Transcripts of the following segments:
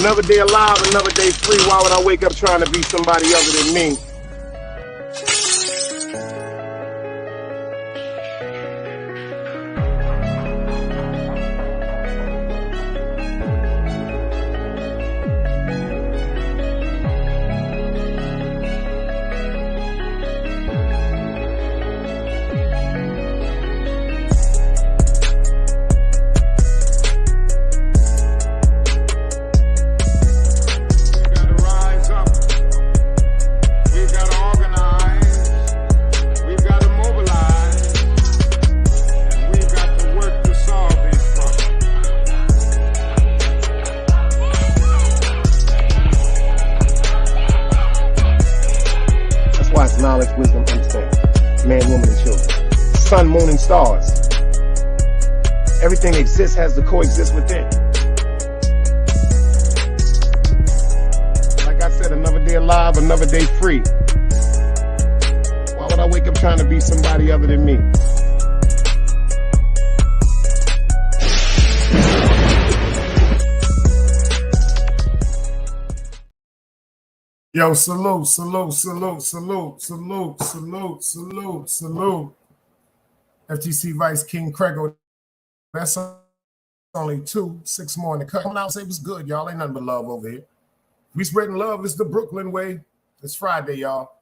Another day alive, another day free. Why would I wake up trying to be somebody other than me? Knowledge, wisdom, understanding. Man, woman, and children. Sun, moon, and stars. Everything that exists has to coexist within. Like I said, another day alive, another day free. Why would I wake up trying to be somebody other than me? Yo, salute, salute, salute, salute, salute, salute, salute, salute. FTC Vice King Crego. That's only 6 more in the cut. Come out and say what's good, y'all. Ain't nothing but love over here. We spreading love. It's the Brooklyn way. It's Friday, y'all.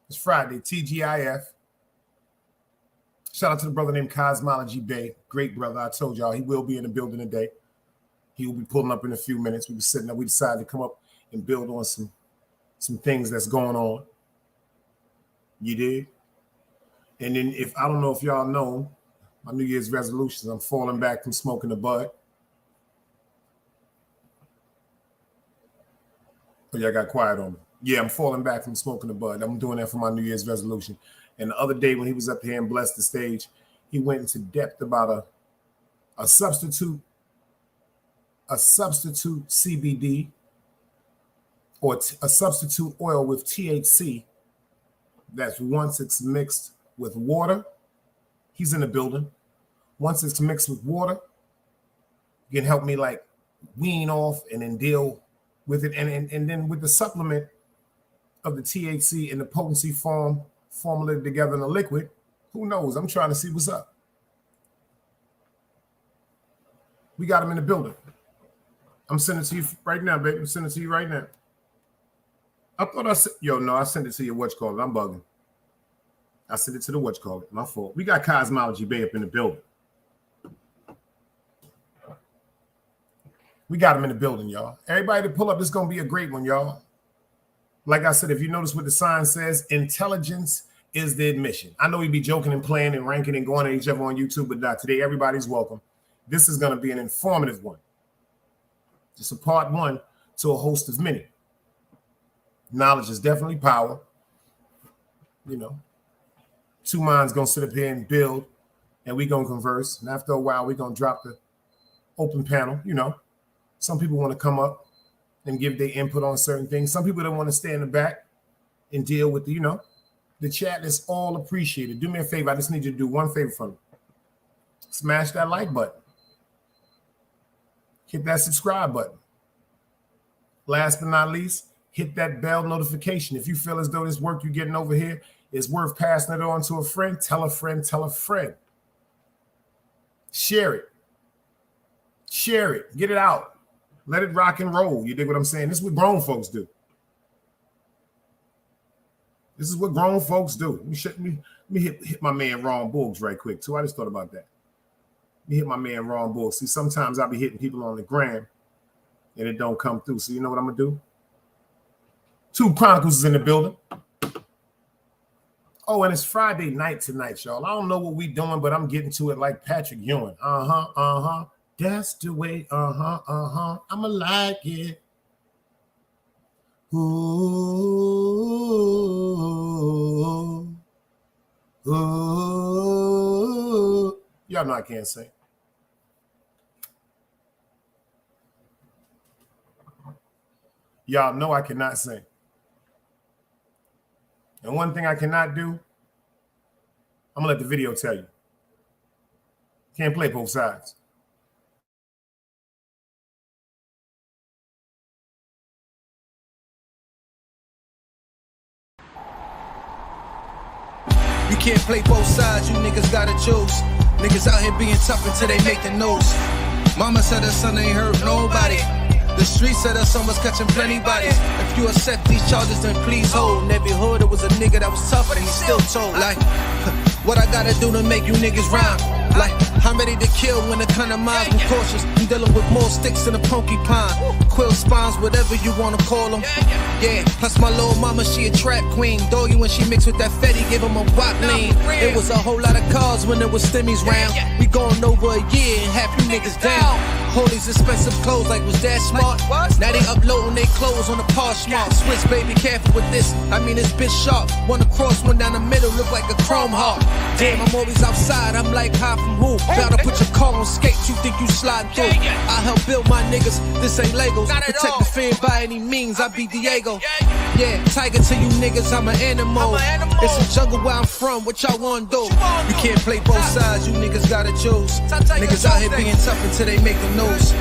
It's Friday, TGIF. Shout out to the brother named Cosmology Bey. Great brother. I told y'all he will be in the building today. He will be pulling up in a few minutes. We were sitting there. We decided to come up and build on some things that's going on. You did? And then I don't know if y'all know, my New Year's resolutions, I'm falling back from smoking the bud. Oh, yeah, I got quiet on me. Yeah, I'm falling back from smoking the bud. I'm doing that for my New Year's resolution. And the other day when he was up here and blessed the stage, he went into depth about a substitute CBD or a substitute oil with THC that's once it's mixed with water. He's in the building. Once it's mixed with water, you can help me like wean off and then deal with it. And then with the supplement of the THC and the potency formulated together in a liquid, who knows? I'm trying to see what's up. We got him in the building. I'm sending it to you right now, baby. I'm sending it to you right now. I thought I said, no, I sent it to your whatchamacallit. I'm bugging. I sent it to the whatchamacallit. My fault. We got Cosmology Bey up in the building. We got him in the building, y'all. Everybody to pull up. This is going to be a great one, y'all. Like I said, if you notice what the sign says, intelligence is the admission. I know we be joking and playing and ranking and going at each other on YouTube, but not today. Everybody's welcome. This is going to be an informative one. Just a part one to a host of many. Knowledge is definitely power. You know, two minds going to sit up here and build, and we going to converse. And after a while, we're going to drop the open panel. You know, some people want to come up and give their input on certain things. Some people don't want to stay in the back and deal with, the chat is all appreciated. Do me a favor. I just need you to do one favor for me. Smash that like button. Hit that subscribe button. Last but not least, hit that bell notification. If you feel as though this work you're getting over here is worth passing it on to a friend, tell a friend, tell a friend. Share it. Share it. Get it out. Let it rock and roll. You dig what I'm saying? This is what grown folks do. This is what grown folks do. Let me hit my man Ron Boogs right quick, too. I just thought about that. Let me hit my man Ron Boogs. See, sometimes I'll be hitting people on the gram and it don't come through. So you know what I'm going to do? Two Chronicles is in the building. Oh, and it's Friday night tonight, y'all. I don't know what we doing, but I'm getting to it like Patrick Ewing. That's the way, I'ma like it. Ooh. Y'all know I can't sing. Y'all know I cannot sing. And one thing I cannot do, I'm gonna let the video tell you. Can't play both sides. You can't play both sides, you niggas gotta choose. Niggas out here being tough until they make the news. Mama said her son ain't hurt nobody. The streets said her son was catching plenty bodies. If you accept these charges, then please hold. In every hood, it was a nigga that was tougher, and he still told. Like, what I gotta do to make you niggas rhyme? Like, I'm ready to kill when the kind of mind I'm cautious. I'm dealing with more sticks than a porcupine. Quill spines, whatever you wanna call them. Yeah, plus my little mama, she a trap queen. Doggy when she mixed with that Fetty, give him a wop lean. It was a whole lot of cars when there was stimmies round. We going over a year and half you niggas down. All these expensive clothes like was that smart? Now they uploading their clothes on the Poshmark. Switch, baby, careful with this. I mean, it's bitch sharp. One across, one down the middle, look like a chrome heart. Damn, I'm always outside. I'm like, high from who? Bout to put your car on skates, you think you slide through. I help build my niggas, this ain't Legos. Protect the fan by any means, I be Diego. Yeah, tiger to you niggas, I'm an animal. It's a jungle where I'm from, what y'all wanna do? You can't play both sides, you niggas gotta choose. Niggas out here being tough until they make the news.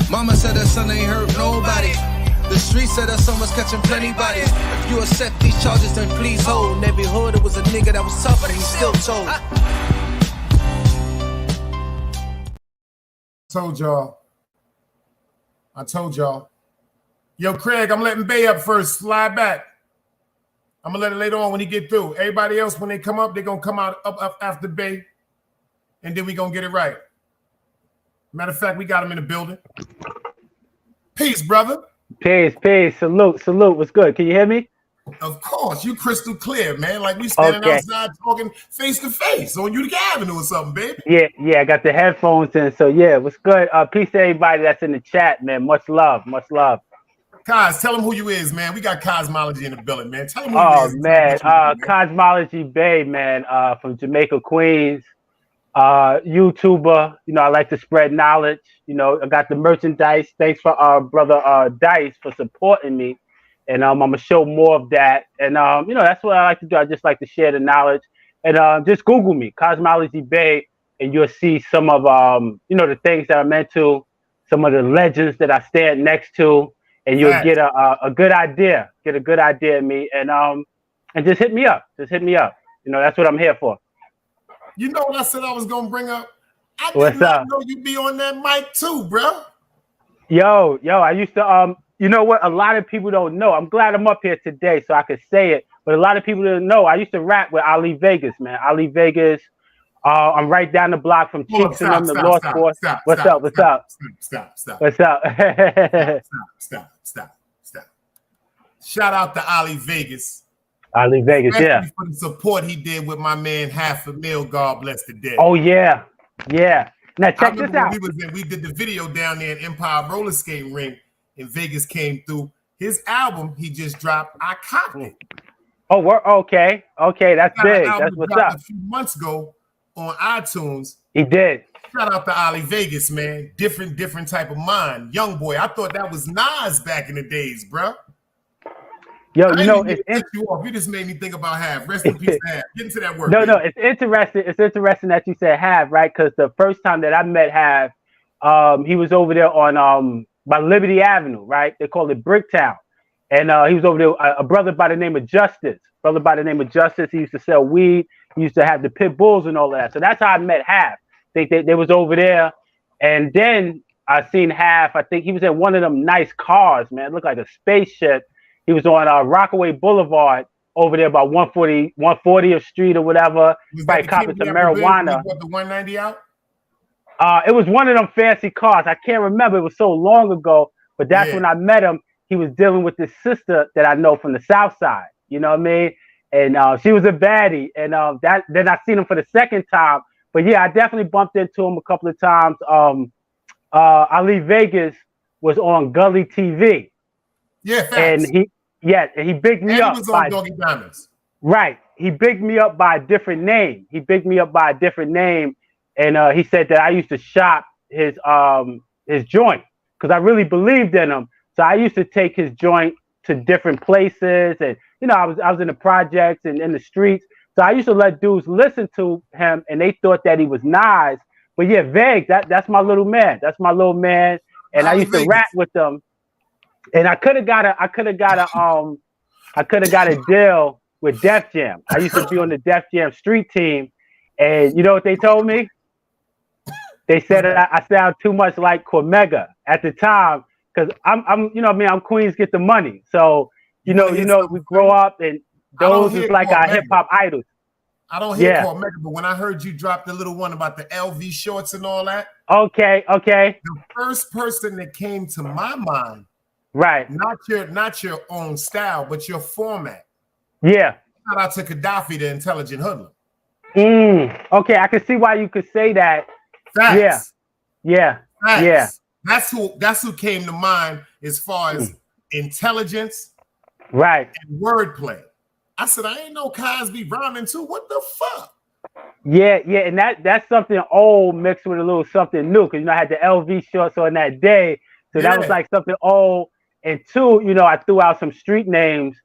Mama said her son ain't hurt nobody. The streets said her son was catching plenty bodies. If you accept these charges, then please hold. In every hood, it was a nigga that was tougher, and he still told. I told y'all. Yo, Craig, I'm letting Bey up first. Slide back. I'm gonna let it later on when he get through. Everybody else, when they come up, they're gonna come out up after Bey, and then we gonna get it right. Matter of fact, we got him in the building. Peace, brother. Peace. Salute. What's good? Can you hear me? Of course, you crystal clear, man. Like we standing outside talking face to face on Utica Avenue or something, baby. Yeah. I got the headphones in, so yeah. What's good? Peace to everybody that's in the chat, man. Much love. Cos, tell him who you is, man. We got Cosmology in the building, man. Tell him who Oh you is. man, Cosmology Bey, man, from Jamaica, Queens. YouTuber. You know, I like to spread knowledge. You know, I got the merchandise. Thanks for brother Dice for supporting me. And I'm gonna show more of that. And you know, that's what I like to do. I just like to share the knowledge. And just Google me, Cosmology Bey, and you'll see some of you know, the things that I'm into, some of the legends that I stand next to, and you'll get a good idea, get a good idea of me. And just hit me up. Just hit me up. You know, that's what I'm here for. You know what I said I was gonna bring up? I What's did not up? know you'd be on that mic too, bro. Yo, I used to you know what? A lot of people don't know. I'm glad I'm up here today so I could say it. But a lot of people don't know. I used to rap with Ali Vegas, man. Ali Vegas. I'm right down the block from Cheeks and them, the Law Sport. What's up? What's up? Stop. What's up? Stop. Shout out to Ali Vegas. Ali Vegas, yeah. For the support he did with my man $500,000. God bless the dead. Oh yeah. Now check this out. We did the video down there in Empire Roller Skating Ring, and Vegas came through. His album he just dropped. I copped it. Oh, we're okay. That's big. That's what's up. A few months ago on iTunes. He did. Shout out to Ali Vegas, man. Different type of mind. Young boy. I thought that was Nas back in the days, bro. Yo, you know, you just made me think about Half. Rest in peace, Half. Get into that work. No, it's interesting. It's interesting that you said Half, right? Because the first time that I met Half, he was over there on by Liberty Avenue, right? They call it Bricktown, and he was over there. A brother by the name of Justice. He used to sell weed. He used to have the pit bulls and all of that. So that's how I met Half. They was over there, and then I seen Half. I think he was in one of them nice cars, man. It looked like a spaceship. He was on Rockaway Boulevard over there by 140th Street or whatever. Probably copping some marijuana. Got the 190 out? It was one of them fancy cars. I can't remember. It was so long ago. But that's when I met him. He was dealing with this sister that I know from the South Side. You know what I mean? And she was a baddie. And then I seen him for the second time. But yeah, I definitely bumped into him a couple of times. Ali Vegas was on Gully TV. Yeah, facts. And he bigged me up. He was on Doggy Diamonds. Right. He bigged me up by a different name. And he said that I used to shop his joint because I really believed in him. So I used to take his joint to different places, and you know, I was in the projects and in the streets. So I used to let dudes listen to him, and they thought that he was Nas. But yeah, Veg, that's my little man. And I used to rap with them. And I could have got a deal with Def Jam. I used to be on the Def Jam street team, and you know what they told me? They said I sound too much like Cormega at the time because I'm you know what I mean, I'm Queens get the money. So you know we grow up and those is like our hip hop idols. I don't hear Cormega, but when I heard you drop the little one about the LV shorts and all that, okay, the first person that came to my mind. Right. Not your own style, but your format. Yeah. Shout out to Gaddafi, the intelligent hoodlum. Okay, I can see why you could say that. Facts. Yeah. Facts. Yeah. That's who came to mind as far as intelligence, right, and wordplay. I said, I ain't know Cosby rhyming too. What the fuck? Yeah, and that's something old mixed with a little something new. Because you know I had the LV shorts on that day, so that was like something old. And two, you know, I threw out some street names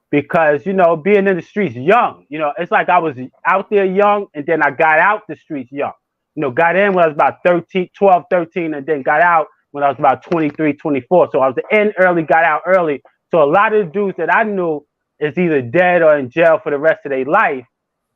because, you know, being in the streets young, you know, it's like I was out there young and then I got out the streets young. You know, got in when I was about 12, 13, and then got out when I was about 23, 24. So I was in early, got out early. So a lot of the dudes that I knew is either dead or in jail for the rest of their life.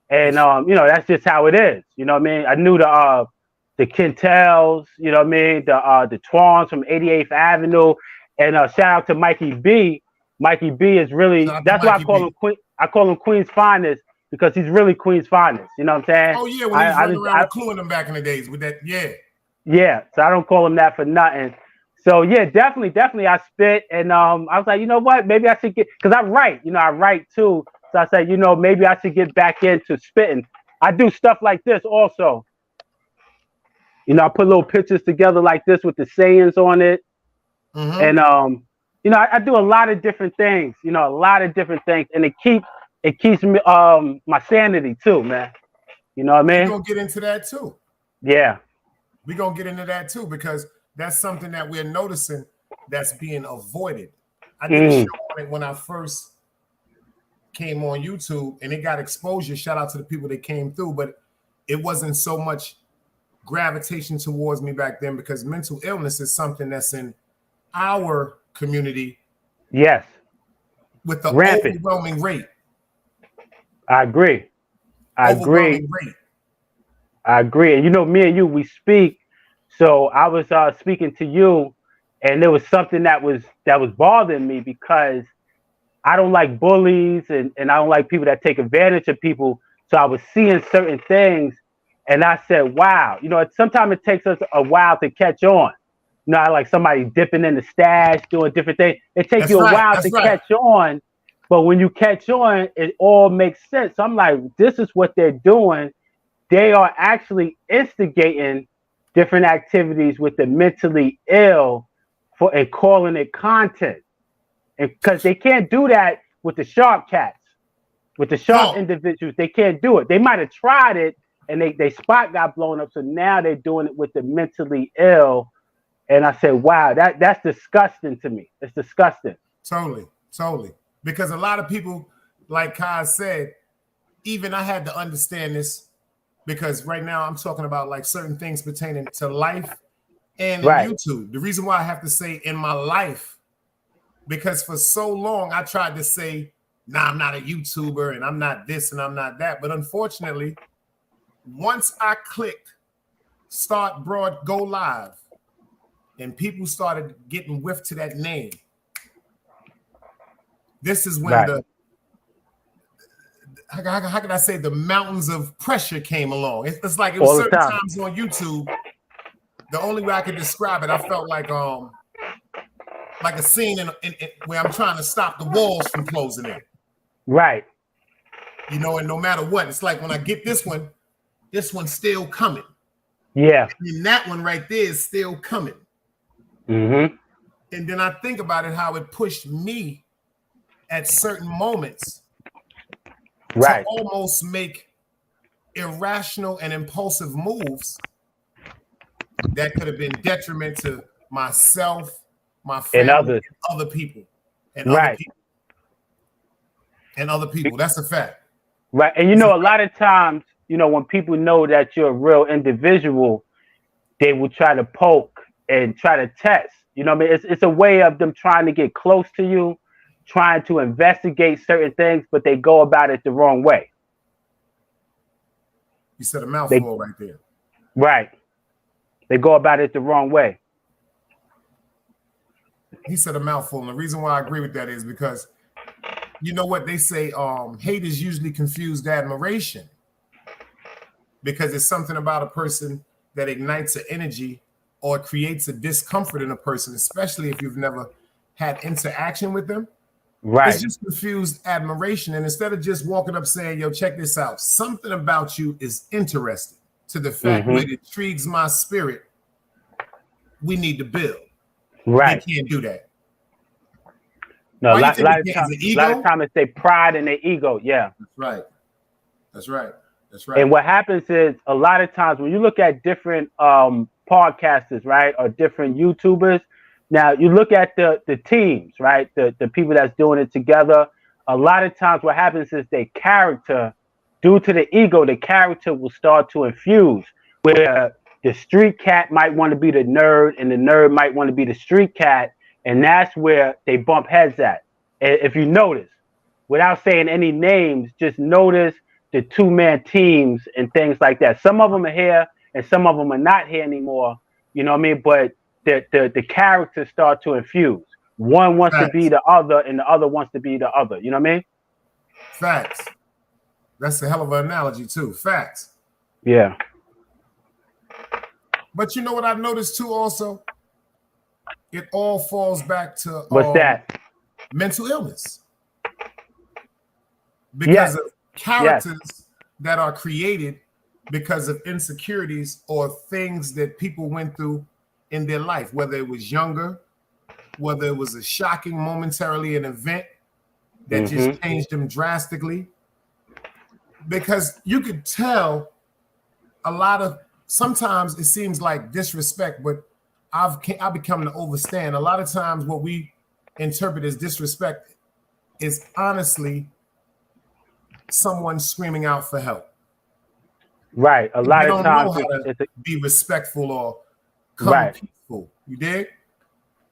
And, you know, that's just how it is. You know what I mean? I knew the Quintels, you know what I mean? The Twans from 88th Avenue. And shout out to Mikey B. Mikey B is really, that's why I call him Queen. I call him Queen's Finest because he's really Queen's Finest. You know what I'm saying? Oh yeah, when he was running around cluing them back in the days with that, Yeah, so I don't call him that for nothing. So yeah, definitely I spit, and I was like, you know what? Maybe I should get, because I write too. So I said, you know, maybe I should get back into spitting. I do stuff like this also. You know, I put little pictures together like this with the sayings on it. And you know, I do a lot of different things, you know, a lot of different things, and it keeps me my sanity too, man. You know what I We're mean? gonna get into that too. Yeah. We're gonna get into that too, because that's something that we're noticing that's being avoided. I did a show on it when I first came on YouTube, and it got exposure. Shout out to the people that came through, but it wasn't so much gravitation towards me back then, because mental illness is something that's in our community. Yes. With the Rampant. overwhelming rate. I agree. Overwhelming rate. I agree. And you know, me and you, we speak. So I was speaking to you, and there was something that was bothering me, because I don't like bullies, and I don't like people that take advantage of people. So I was seeing certain things, and I said, wow, you know, sometimes it takes us a while to catch on. You know, like somebody dipping in the stash, doing different things. It takes you a while to catch on. But when you catch on, it all makes sense. So I'm like, this is what they're doing. They are actually instigating different activities with the mentally ill and calling it content. And because they can't do that with the sharp cats, with the sharp individuals, they can't do it. They might have tried it, and they spot got blown up. So now they're doing it with the mentally ill. And I said, wow, that's disgusting to me. It's disgusting. Totally. Because a lot of people, like Kaz said, even I had to understand this, because right now I'm talking about like certain things pertaining to life and in YouTube. The reason why I have to say in my life, because for so long I tried to say, nah, I'm not a YouTuber, and I'm not this, and I'm not that. But unfortunately, once I clicked go live, and people started getting whiff to that name, this is when how can I say, the mountains of pressure came along. It's like it was certain times on YouTube, the only way I could describe it, I felt like a scene in where I'm trying to stop the walls from closing in. Right. You know, and no matter what, it's like when I get this one's still coming. Yeah. And that one right there is still coming. Mm-hmm. And then I think about it, how it pushed me at certain moments to almost make irrational and impulsive moves that could have been detriment to myself, my family, and other people. And other people. That's a fact. Right. And you know, a lot of times, you know, when people know that you're a real individual, they will try to poke and try to test. You know what I mean? It's a way of them trying to get close to you, trying to investigate certain things, but they go about it the wrong way. You said a mouthful right there. Right. They go about it the wrong way. He said a mouthful. And the reason why I agree with that is because, you know what they say, hate is usually confused admiration, because it's something about a person that ignites an energy or creates a discomfort in a person, especially if you've never had interaction with them. Right. It's just confused admiration. And instead of just walking up saying, yo, check this out, something about you is interesting to the fact that it intrigues my spirit, we need to build. Right. We can't do that. No, a lot of times it's their pride and their ego. Yeah. That's right. And what happens is, a lot of times when you look at different podcasters, right, or different YouTubers, now you look at the teams, right, the people that's doing it together. A lot of times what happens is their character, due to the ego, the character will start to infuse, where the street cat might want to be the nerd, and the nerd might want to be the street cat, and that's where they bump heads at. And if you notice, without saying any names, just notice the two-man teams and things like that. Some of them are here and some of them are not here anymore. You know what I mean? But the characters start to infuse. One wants to be the other, and the other wants to be the other. You know what I mean? Facts. That's a hell of an analogy too. Facts. Yeah. But you know what I've noticed too also? It all falls back to what's that? Mental illness. Because of characters that are created because of insecurities or things that people went through in their life, whether it was younger whether it was a shocking momentarily an event that just changed them drastically. Because you could tell sometimes it seems like disrespect, but I've become to understand a lot of times what we interpret as disrespect is honestly someone screaming out for help. Right. A lot of times know how to be respectful or peaceful. You dig?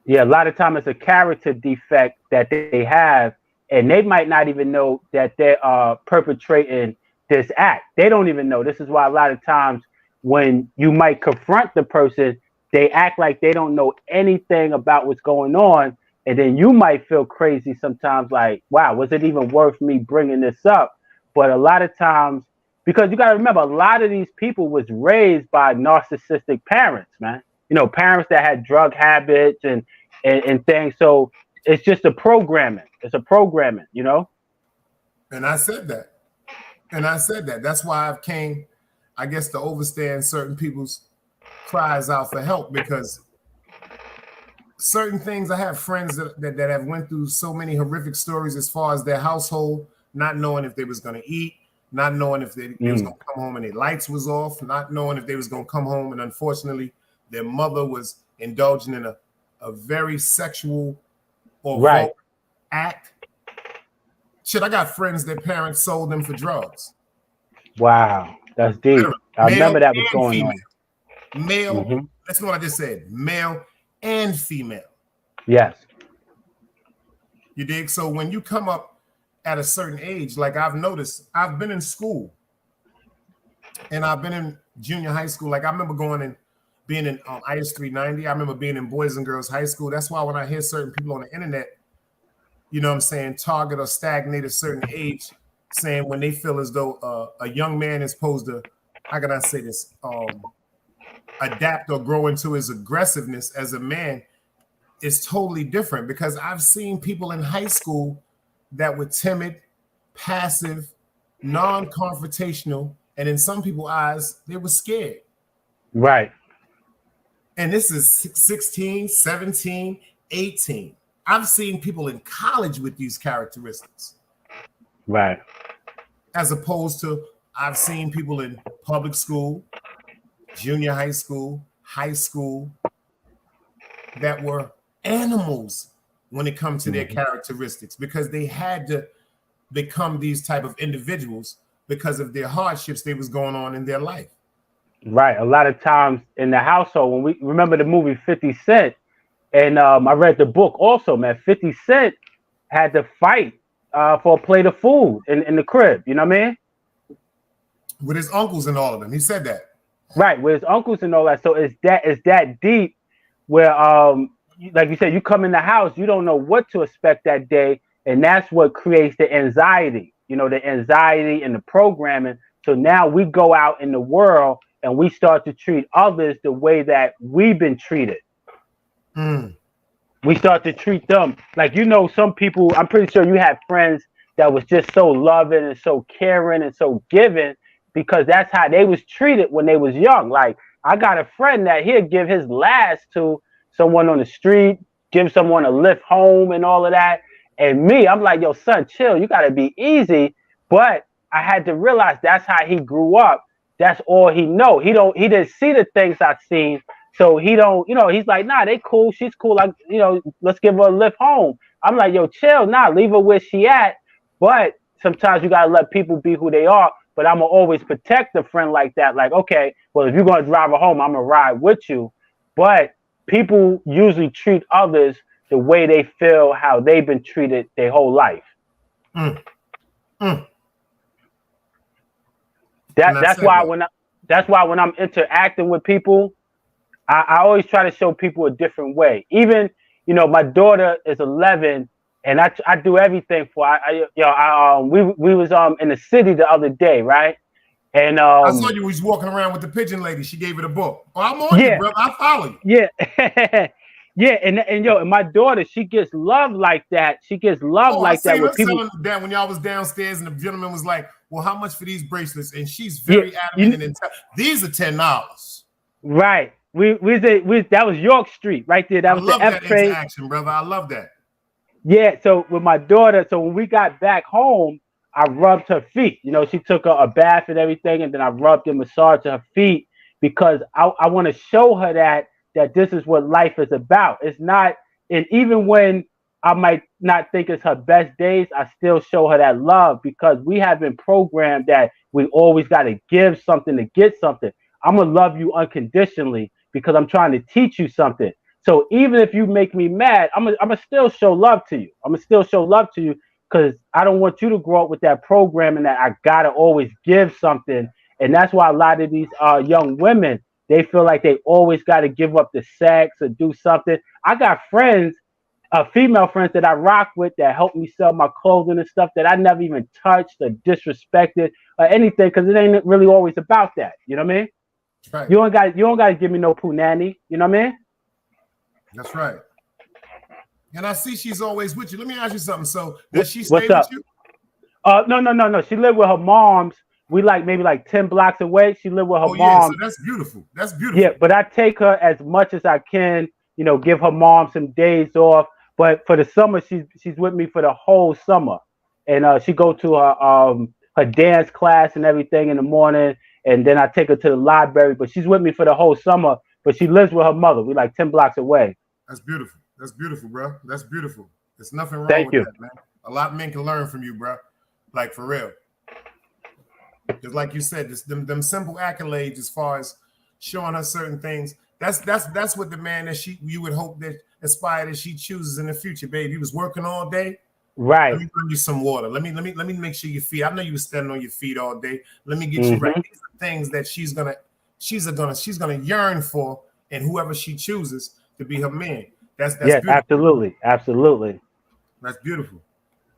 Yeah, a lot of times it's a character defect that they have, and they might not even know that they are perpetrating this act. They don't even know. This is why a lot of times when you might confront the person, they act like they don't know anything about what's going on. And then you might feel crazy sometimes, like, wow, was it even worth me bringing this up? But a lot of times, because you got to remember, a lot of these people was raised by narcissistic parents, man. You know, parents that had drug habits and things. So it's just a programming. It's a programming, you know? And I said that. That's why I've came, I guess, to understand certain people's cries out for help, because certain things, I have friends that have went through so many horrific stories as far as their household, not knowing if they was going to eat, not knowing if they was going to come home and their lights was off, not knowing if they was going to come home and unfortunately their mother was indulging in a very sexual or act. Shit, I got friends that parents sold them for drugs. Wow, that's deep. I remember that was going female. on. Male, that's what I just said. Male and female. Yes. You dig? So when you come up at a certain age, like I've noticed, I've been in school and I've been in junior high school. Like I remember going and being in IS 390. I remember being in Boys and Girls High School. That's why when I hear certain people on the internet, you know what I'm saying, target or stagnate a certain age, saying when they feel as though a young man is supposed to, how can I say this, adapt or grow into his aggressiveness as a man, is totally different. Because I've seen people in high school that were timid, passive, non-confrontational, and in some people's eyes, they were scared. Right. And this is 16, 17, 18. I've seen people in college with these characteristics. Right. As opposed to, I've seen people in public school, junior high school that were animals when it comes to their characteristics, because they had to become these type of individuals because of their hardships that was going on in their life. Right. A lot of times in the household, when we remember the movie 50 Cent, and I read the book also, man, 50 Cent had to fight for a plate of food in the crib. You know what I mean? With his uncles and all of them. He said that. Right. With his uncles and all that. So it's that deep where, like you said, you come in the house, you don't know what to expect that day. And that's what creates the anxiety, you know, the anxiety and the programming. So now we go out in the world and we start to treat others the way that we've been treated. We start to treat them like, you know, some people, I'm pretty sure you had friends that was just so loving and so caring and so giving, because that's how they was treated when they was young. Like, I got a friend that he'll give his last to someone on the street, give someone a lift home and all of that. And me, I'm like, yo, son, chill. You got to be easy. But I had to realize that's how he grew up. That's all he know. He didn't see the things I've seen. So he don't, you know, he's like, nah, they cool. She's cool. Like, you know, let's give her a lift home. I'm like, yo, chill. Nah, leave her where she at. But sometimes you got to let people be who they are. But I'm going to always protect a friend like that. Like, okay, well, if you're going to drive her home, I'm going to ride with you. But people usually treat others the way they feel how they've been treated their whole life. That's why when I'm interacting with people, I always try to show people a different way. Even, you know, my daughter is 11, and I do everything for her. We was in the city the other day, right? And I saw you was walking around with the pigeon lady. She gave it a book. Oh, I'm on you, brother. I follow you. Yeah. Yeah, and my daughter, she gets love like that. She gets love like that with people. That when y'all was downstairs and the gentleman was like, "Well, how much for these bracelets?" And she's very adamant and these are $10. Right. that was York Street right there. That I was the love F that train. interaction, brother. I love that. Yeah, so with my daughter, so when we got back home, I rubbed her feet. You know, she took a bath and everything, and then I rubbed and massaged her feet because I want to show her that this is what life is about. It's not, and even when I might not think it's her best days, I still show her that love because we have been programmed that we always got to give something to get something. I'm gonna love you unconditionally because I'm trying to teach you something. So even if you make me mad, I'm gonna still show love to you. I'm gonna still show love to you because I don't want you to grow up with that programming that I gotta always give something. And that's why a lot of these young women, they feel like they always got to give up the sex or do something. I got friends, female friends that I rock with that help me sell my clothing and stuff that I never even touched or disrespected or anything because it ain't really always about that. You know what I mean? Right. You don't got to give me no punani. You know what I mean? That's right. And I see she's always with you. Let me ask you something. So does she stay What's with up? you? No. She lived with her moms. We maybe 10 blocks away. She lived with her Oh yeah, mom. so that's beautiful. That's beautiful. Yeah, but I take her as much as I can. You know, give her mom some days off. But for the summer, she's with me for the whole summer, and she go to her dance class and everything in the morning, and then I take her to the library. But she's with me for the whole summer. But she lives with her mother. We 10 blocks away. That's beautiful. That's beautiful, bro. That's beautiful. There's nothing wrong Thank with you. that, man. A lot of men can learn from you, bro. Like for real. Because like you said, them simple accolades as far as showing her certain things. That's what the man that you would hope that aspire that she chooses in the future, babe. You was working all day. Right. Let me bring you some water. Let me make sure your feet. I know you were standing on your feet all day. Let me get you right. These are things that she's gonna yearn for, and whoever she chooses to be her man. That's yes, beautiful. absolutely. That's beautiful.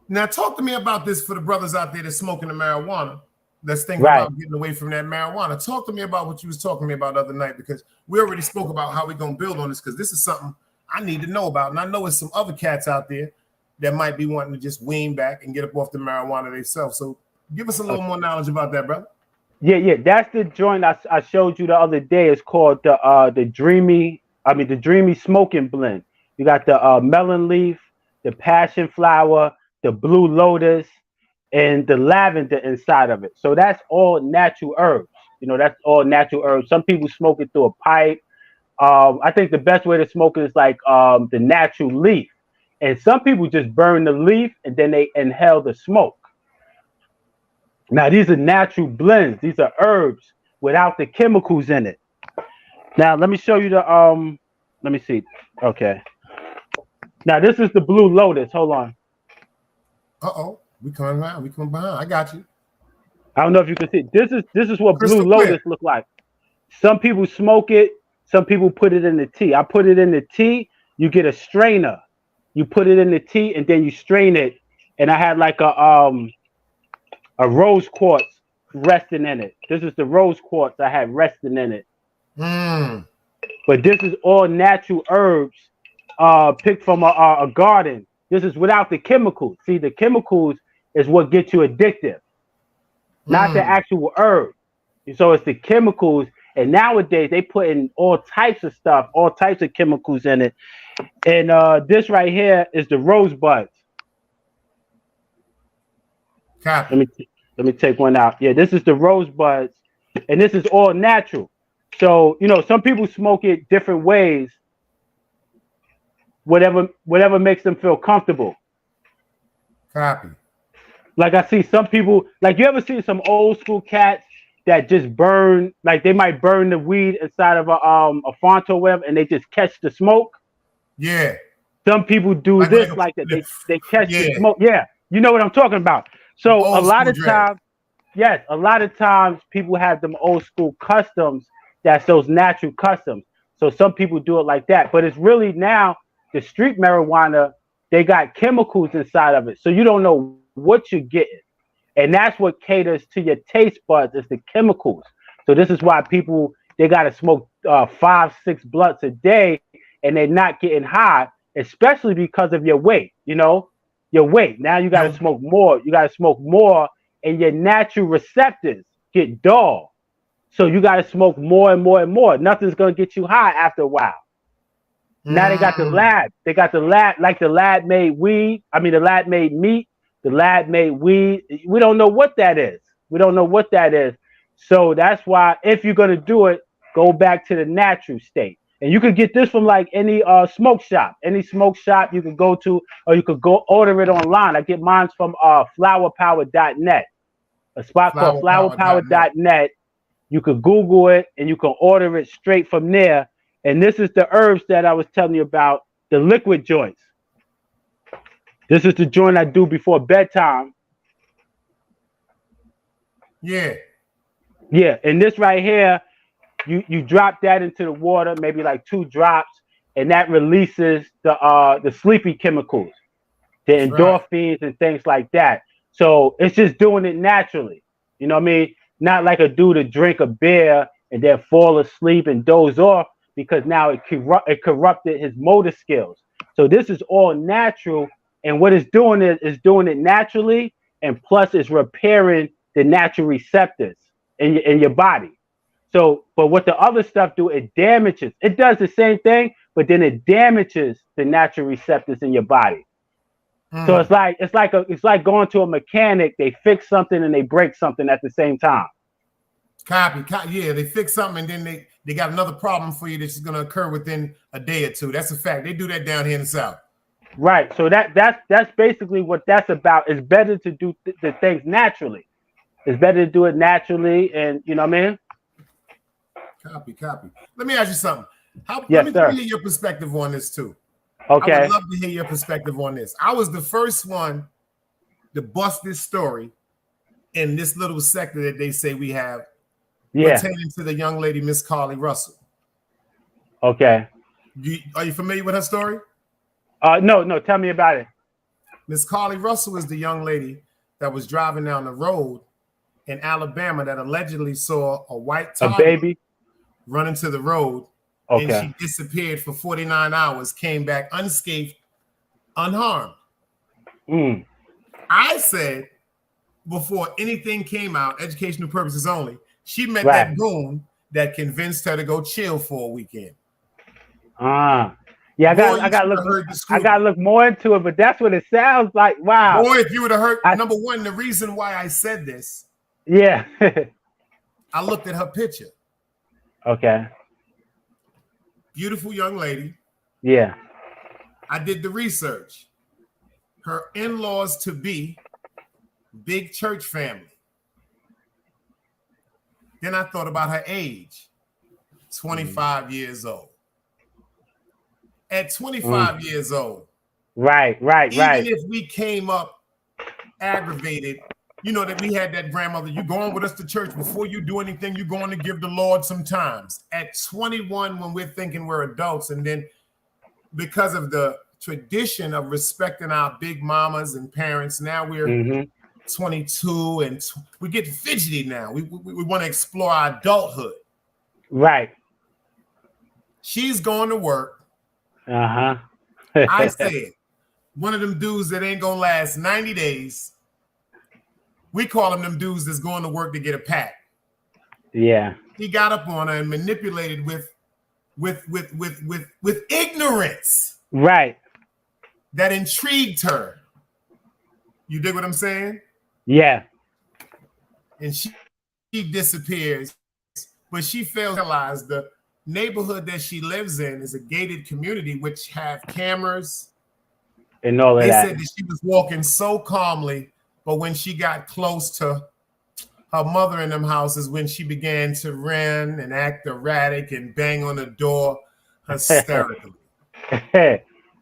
Now talk to me about this for the brothers out there that's smoking the marijuana. That's thinking Right. about getting away from that marijuana. Talk to me about what you was talking to me about the other night, because we already spoke about how we're gonna build on this, because this is something I need to know about. And I know there's some other cats out there that might be wanting to just wean back and get up off the marijuana themselves. So give us a little more knowledge about that, brother. Yeah. That's the joint I showed you the other day. It's called the dreamy smoking blend. You got the melon leaf, the passion flower, the blue lotus, and the lavender inside of it. So that's all natural herbs. You know, that's all natural herbs. Some people smoke it through a pipe. I think the best way to smoke it is the natural leaf. And some people just burn the leaf and then they inhale the smoke. Now, these are natural blends. These are herbs without the chemicals in it. Now, let me show you let me see. Okay. Now, this is the blue lotus. Hold on. Uh-oh. We coming around. We coming behind. I got you. I don't know if you can see. This is what Crystal blue lotus look like. Some people smoke it. Some people put it in the tea. I put it in the tea. You get a strainer. You put it in the tea and then you strain it. And I had a rose quartz resting in it. This is the rose quartz I had resting in it. But this is all natural herbs picked from a garden. This is without the chemicals. See, the chemicals is what gets you addictive, not the actual herb. So it's the chemicals. And nowadays they put in all types of stuff, all types of chemicals in it. And this right here is the rosebuds. Let me take one out. Yeah, this is the rosebuds, and this is all natural. So you know, some people smoke it different ways. Whatever makes them feel comfortable. Copy. Like I see some people, like you ever see some old school cats that just burn, like they might burn the weed inside of a Fonto web and they just catch the smoke. Yeah. Some people do like that. They catch the smoke. Yeah. You know what I'm talking about. So a lot of times people have them old school customs. That's those natural customs. So some people do it like that. But it's really now the street marijuana, they got chemicals inside of it. So you don't know what you're getting. And that's what caters to your taste buds is the chemicals. So this is why people, they got to smoke 5-6 blunts a day and they're not getting high, especially because of your weight, you know, your weight. Now you got to smoke more. You got to smoke more and your natural receptors get dull. So you got to smoke more and more and more. Nothing's going to get you high after a while. Now they got the lab. They got the lab, like the lab made weed. I mean, the lab made meat. The lab made weed. We don't know what that is. We don't know what that is. So that's why if you're going to do it, go back to the natural state. And you could get this from like any smoke shop. Any smoke shop you could go to, or you could go order it online. I get mine from flowerpower.net. A spot called flowerpower.net. You could Google it and you can order it straight from there. And this is the herbs that I was telling you about, the liquid joints. This is the joint I do before bedtime. Yeah. Yeah, and this right here, you drop that into the water, maybe like 2 drops, and that releases the sleepy chemicals, the endorphins and things like that. So it's just doing it naturally. You know what I mean? Not like a dude to drink a beer and then fall asleep and doze off, because now it corrupted his motor skills. So this is all natural, and what it's doing is doing it naturally, and plus it's repairing the natural receptors in your body. So, but what the other stuff do, it damages. It does the same thing, but then it damages the natural receptors in your body. So it's like going to a mechanic. They fix something and they break something at the same time. Copy. Yeah, they fix something and then they got another problem for you that's going to occur within a day or two. That's a fact. They do that down here in the South. Right. So that's basically what that's about. It's better to do the things naturally. It's better to do it naturally, and you know what I mean? Copy. Let me ask you something. Yes, let me hear your perspective on this too. Okay. I would love to hear your perspective on this. I was the first one to bust this story in this little sector that they say we have pertaining to the young lady, Miss Carly Russell. Okay. Are you familiar with her story? No. Tell me about it. Miss Carly Russell is the young lady that was driving down the road in Alabama that allegedly saw a white toddler baby run into the road. Okay. And she disappeared for 49 hours, came back unscathed, unharmed. I said, before anything came out, educational purposes only, she met that goon that convinced her to go chill for a weekend. Yeah, I got to look more into it, but that's what it sounds like. Wow. Boy, if you would have heard, number one, the reason why I said this. Yeah. I looked at her picture. Okay. Beautiful young lady. Yeah. I did the research. Her in-laws to be, big church family. Then I thought about her age, 25 years old. At 25 years old. Right. Even if we came up aggravated, you know, that we had that grandmother, you going with us to church, before you do anything, you're going to give the Lord some times. At 21, when we're thinking we're adults, and then because of the tradition of respecting our big mamas and parents, now we're 22 and we get fidgety now. We want to explore our adulthood. Right. She's going to work. I said, one of them dudes that ain't gonna last 90 days. We call them dudes that's going to work to get a pack. Yeah. He got up on her and manipulated with ignorance. Right. That intrigued her. You dig what I'm saying? Yeah. And she disappears, but she fails to realize the neighborhood that she lives in is a gated community which have cameras and all of that. They said that she was walking so calmly, but when she got close to her mother in them houses, when she began to run and act erratic and bang on the door hysterically.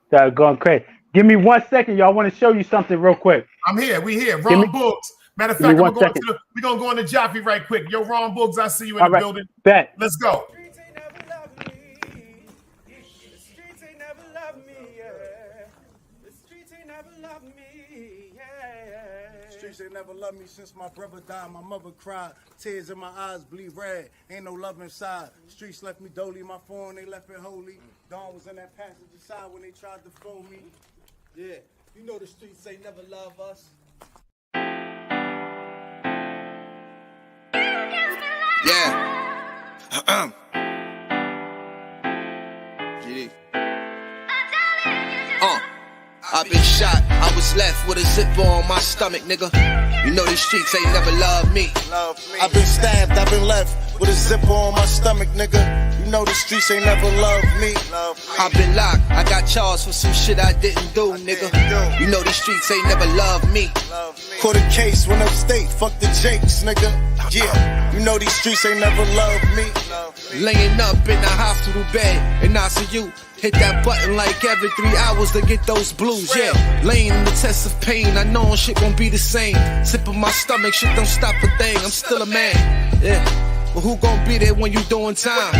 Started going crazy. Give me 1 second, y'all. I want to show you something real quick. I'm here. We here. Ron Books. Matter of fact, we're going to go into Jaffe right quick. Yo, Ron Books, I see you in the building. Bet. Let's go. They never loved me since my brother died. My mother cried, tears in my eyes bleed red. Ain't no love inside. Streets left me dolly, my phone they left it holy. Dawn was in that passenger side when they tried to phone me. Yeah, you know the streets say never love us. Yeah. I've been shot, I was left with a zipper on my stomach, nigga. You know these streets ain't never loved me. I've been stabbed, I've been left with a zipper on my stomach, nigga. You know the streets ain't never loved me. I've been locked, I got charged for some shit I didn't do, nigga. You know these streets ain't never loved me. Caught a case, went upstate, fuck the Jakes, nigga. Yeah, you know these streets ain't never loved me. Laying up in the hospital bed in ICU. Hit that button like every 3 hours to get those blues, yeah. Laying in the test of pain, I know shit won't be the same. Sipping my stomach, shit don't stop a thing, I'm still a man, yeah. But who gon' be there when you doing time?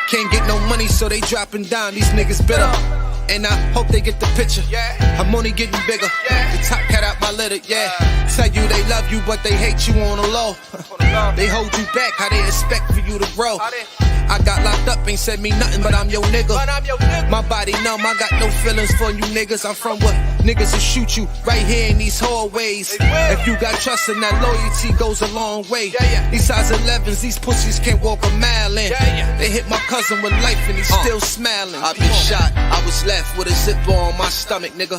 Can't get no money, so they dropping down, these niggas bitter. And I hope they get the picture. I'm only getting bigger. The top cat out my litter, yeah. Tell you they love you, but they hate you on the low. They hold you back, how they expect for you to grow. I got locked up, ain't said me nothing, but I'm your nigga. My body numb, I got no feelings for you niggas. I'm from where niggas will shoot you right here in these hallways. If you got trust in that, loyalty goes a long way. These size 11s, these pussies can't walk a mile in. They hit my cousin with life and he's still smiling. I've been shot, I was left with a zipper on my stomach, nigga.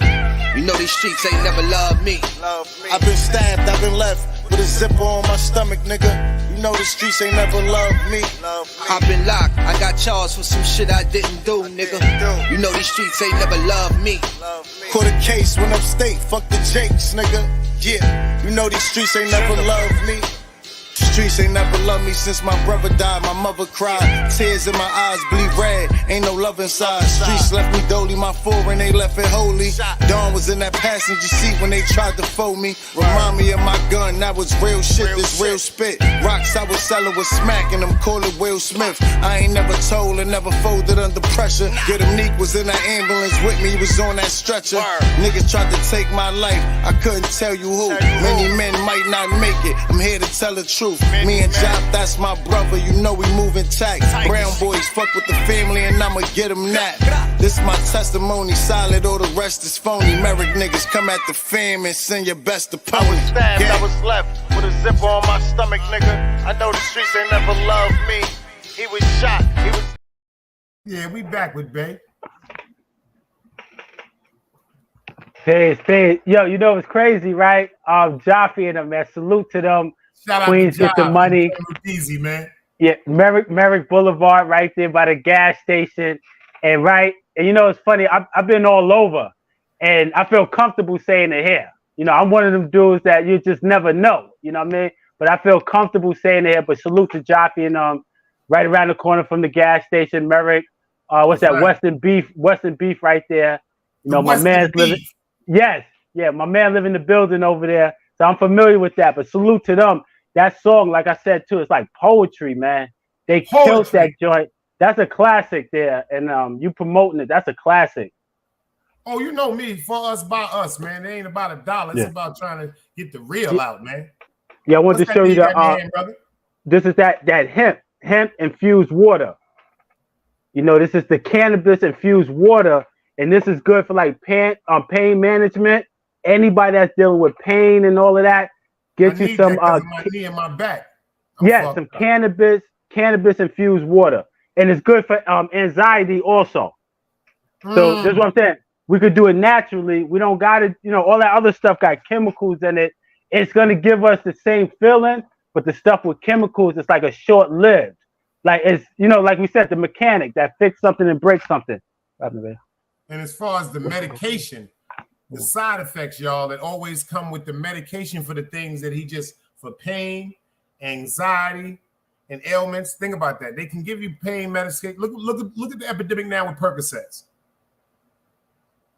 You know these streets ain't never loved me. I've been stabbed, I've been left with a zipper on my stomach, nigga. You know the streets ain't never loved me. I've been locked, I got charged for some shit I didn't do, nigga. You know these streets ain't never loved me. Caught a case, went upstate, fuck the Jakes, nigga. Yeah, you know these streets ain't never loved me. Streets ain't never loved me since my brother died. My mother cried, tears in my eyes bleed red. Ain't no love inside. Streets left me dolly, my foreign they left it holy. Dawn was in that passenger seat when they tried to fold me. Remind me of my gun, that was real shit, this real spit. Rocks I was selling was smacking them, call it Will Smith. I ain't never told and never folded under pressure. Get him Neek was in that ambulance with me, he was on that stretcher. Niggas tried to take my life, I couldn't tell you who. Many men might not make it, I'm here to tell the truth. Me and Jop, that's my brother, you know we moving tax. Brown boys fuck with the family and I'ma get them that. This my testimony, solid, all the rest is phony. Merrick niggas come at the fam and send your best opponent. I was stabbed, I was left with a zipper on my stomach, nigga. I know the streets ain't never loved me. He was shot, he was... Yeah, we back with Bey. Peace. Yo, you know what's crazy, right? Jaffe and them, man. Salute to them. Shout Queens out to get the money. Easy, man. Yeah, Merrick Boulevard right there by the gas station. And you know, it's funny, I've been all over and I feel comfortable saying it here. You know, I'm one of them dudes that you just never know, you know what I mean? But I feel comfortable saying it here. But salute to Jaffe and right around the corner from the gas station, Merrick. What's that? Right. Western Beef right there. You know, my man's living. Yes, yeah, my man live in the building over there. So I'm familiar with that. But salute to them. That song, like I said too, it's like poetry, man. They killed that joint. That's a classic there. And you promoting it, that's a classic. Oh, you know me, for us, by us, man. It ain't about a dollar. It's about trying to get the real out, man. Yeah, I wanted to show you the this is that hemp infused water. You know, this is the cannabis infused water, and this is good for like pain management. Anybody that's dealing with pain and all of that, get you some my knee and my back. Some cannabis infused water, and it's good for anxiety also. So this is what I'm saying. We could do it naturally. We don't got to, you know, all that other stuff got chemicals in it. It's gonna give us the same feeling, but the stuff with chemicals, it's like a short-lived. Like it's, you know, like we said, the mechanic that fix something and break something. And as far as the medication, the side effects, y'all, that always come with the medication for the things that he just, for pain, anxiety, and ailments. Think about that. They can give you pain medication. Look at the epidemic now with Percocets.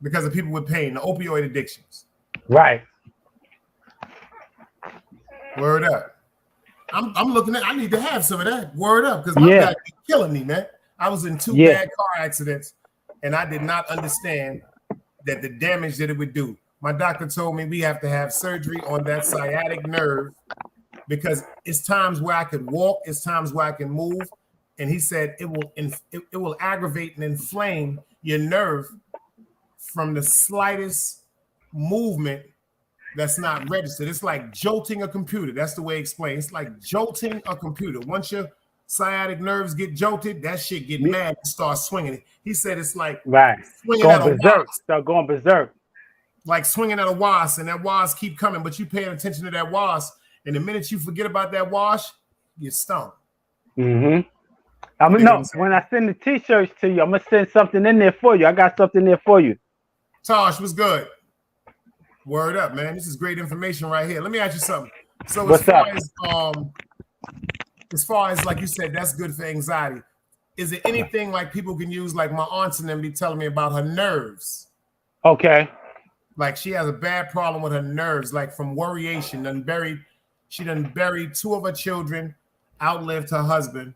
Because of people with pain, the opioid addictions. Right. Word up. I'm looking at, I need to have some of that. Word up, because my back is killing me, man. I was in 2 bad car accidents, and I did not understand that the damage that it would do. My doctor told me we have to have surgery on that sciatic nerve because it's times where I could walk, it's times where I can move, and he said it will aggravate and inflame your nerve from the slightest movement that's not registered. It's like jolting a computer. That's the way he explained. It's like jolting a computer. Once your sciatic nerves get jolted, that shit get mad and start swinging. He said it's like swinging going at a berserk. wasp. Start going berserk. Like swinging at a wasp, and that wasp keep coming, but you paying attention to that wasp, and the minute you forget about that wasp, you stung. Mm-hmm. When I send the t-shirts to you, I'm gonna send something in there for you. I got something there for you. Tosh, what's good? Word up, man. This is great information right here. Let me ask you something. So as far as like you said, that's good for anxiety. Is it anything like people can use? Like my aunts and them be telling me about her nerves. Okay. Like she has a bad problem with her nerves, like from worryation. She done buried 2 of her children, outlived her husband.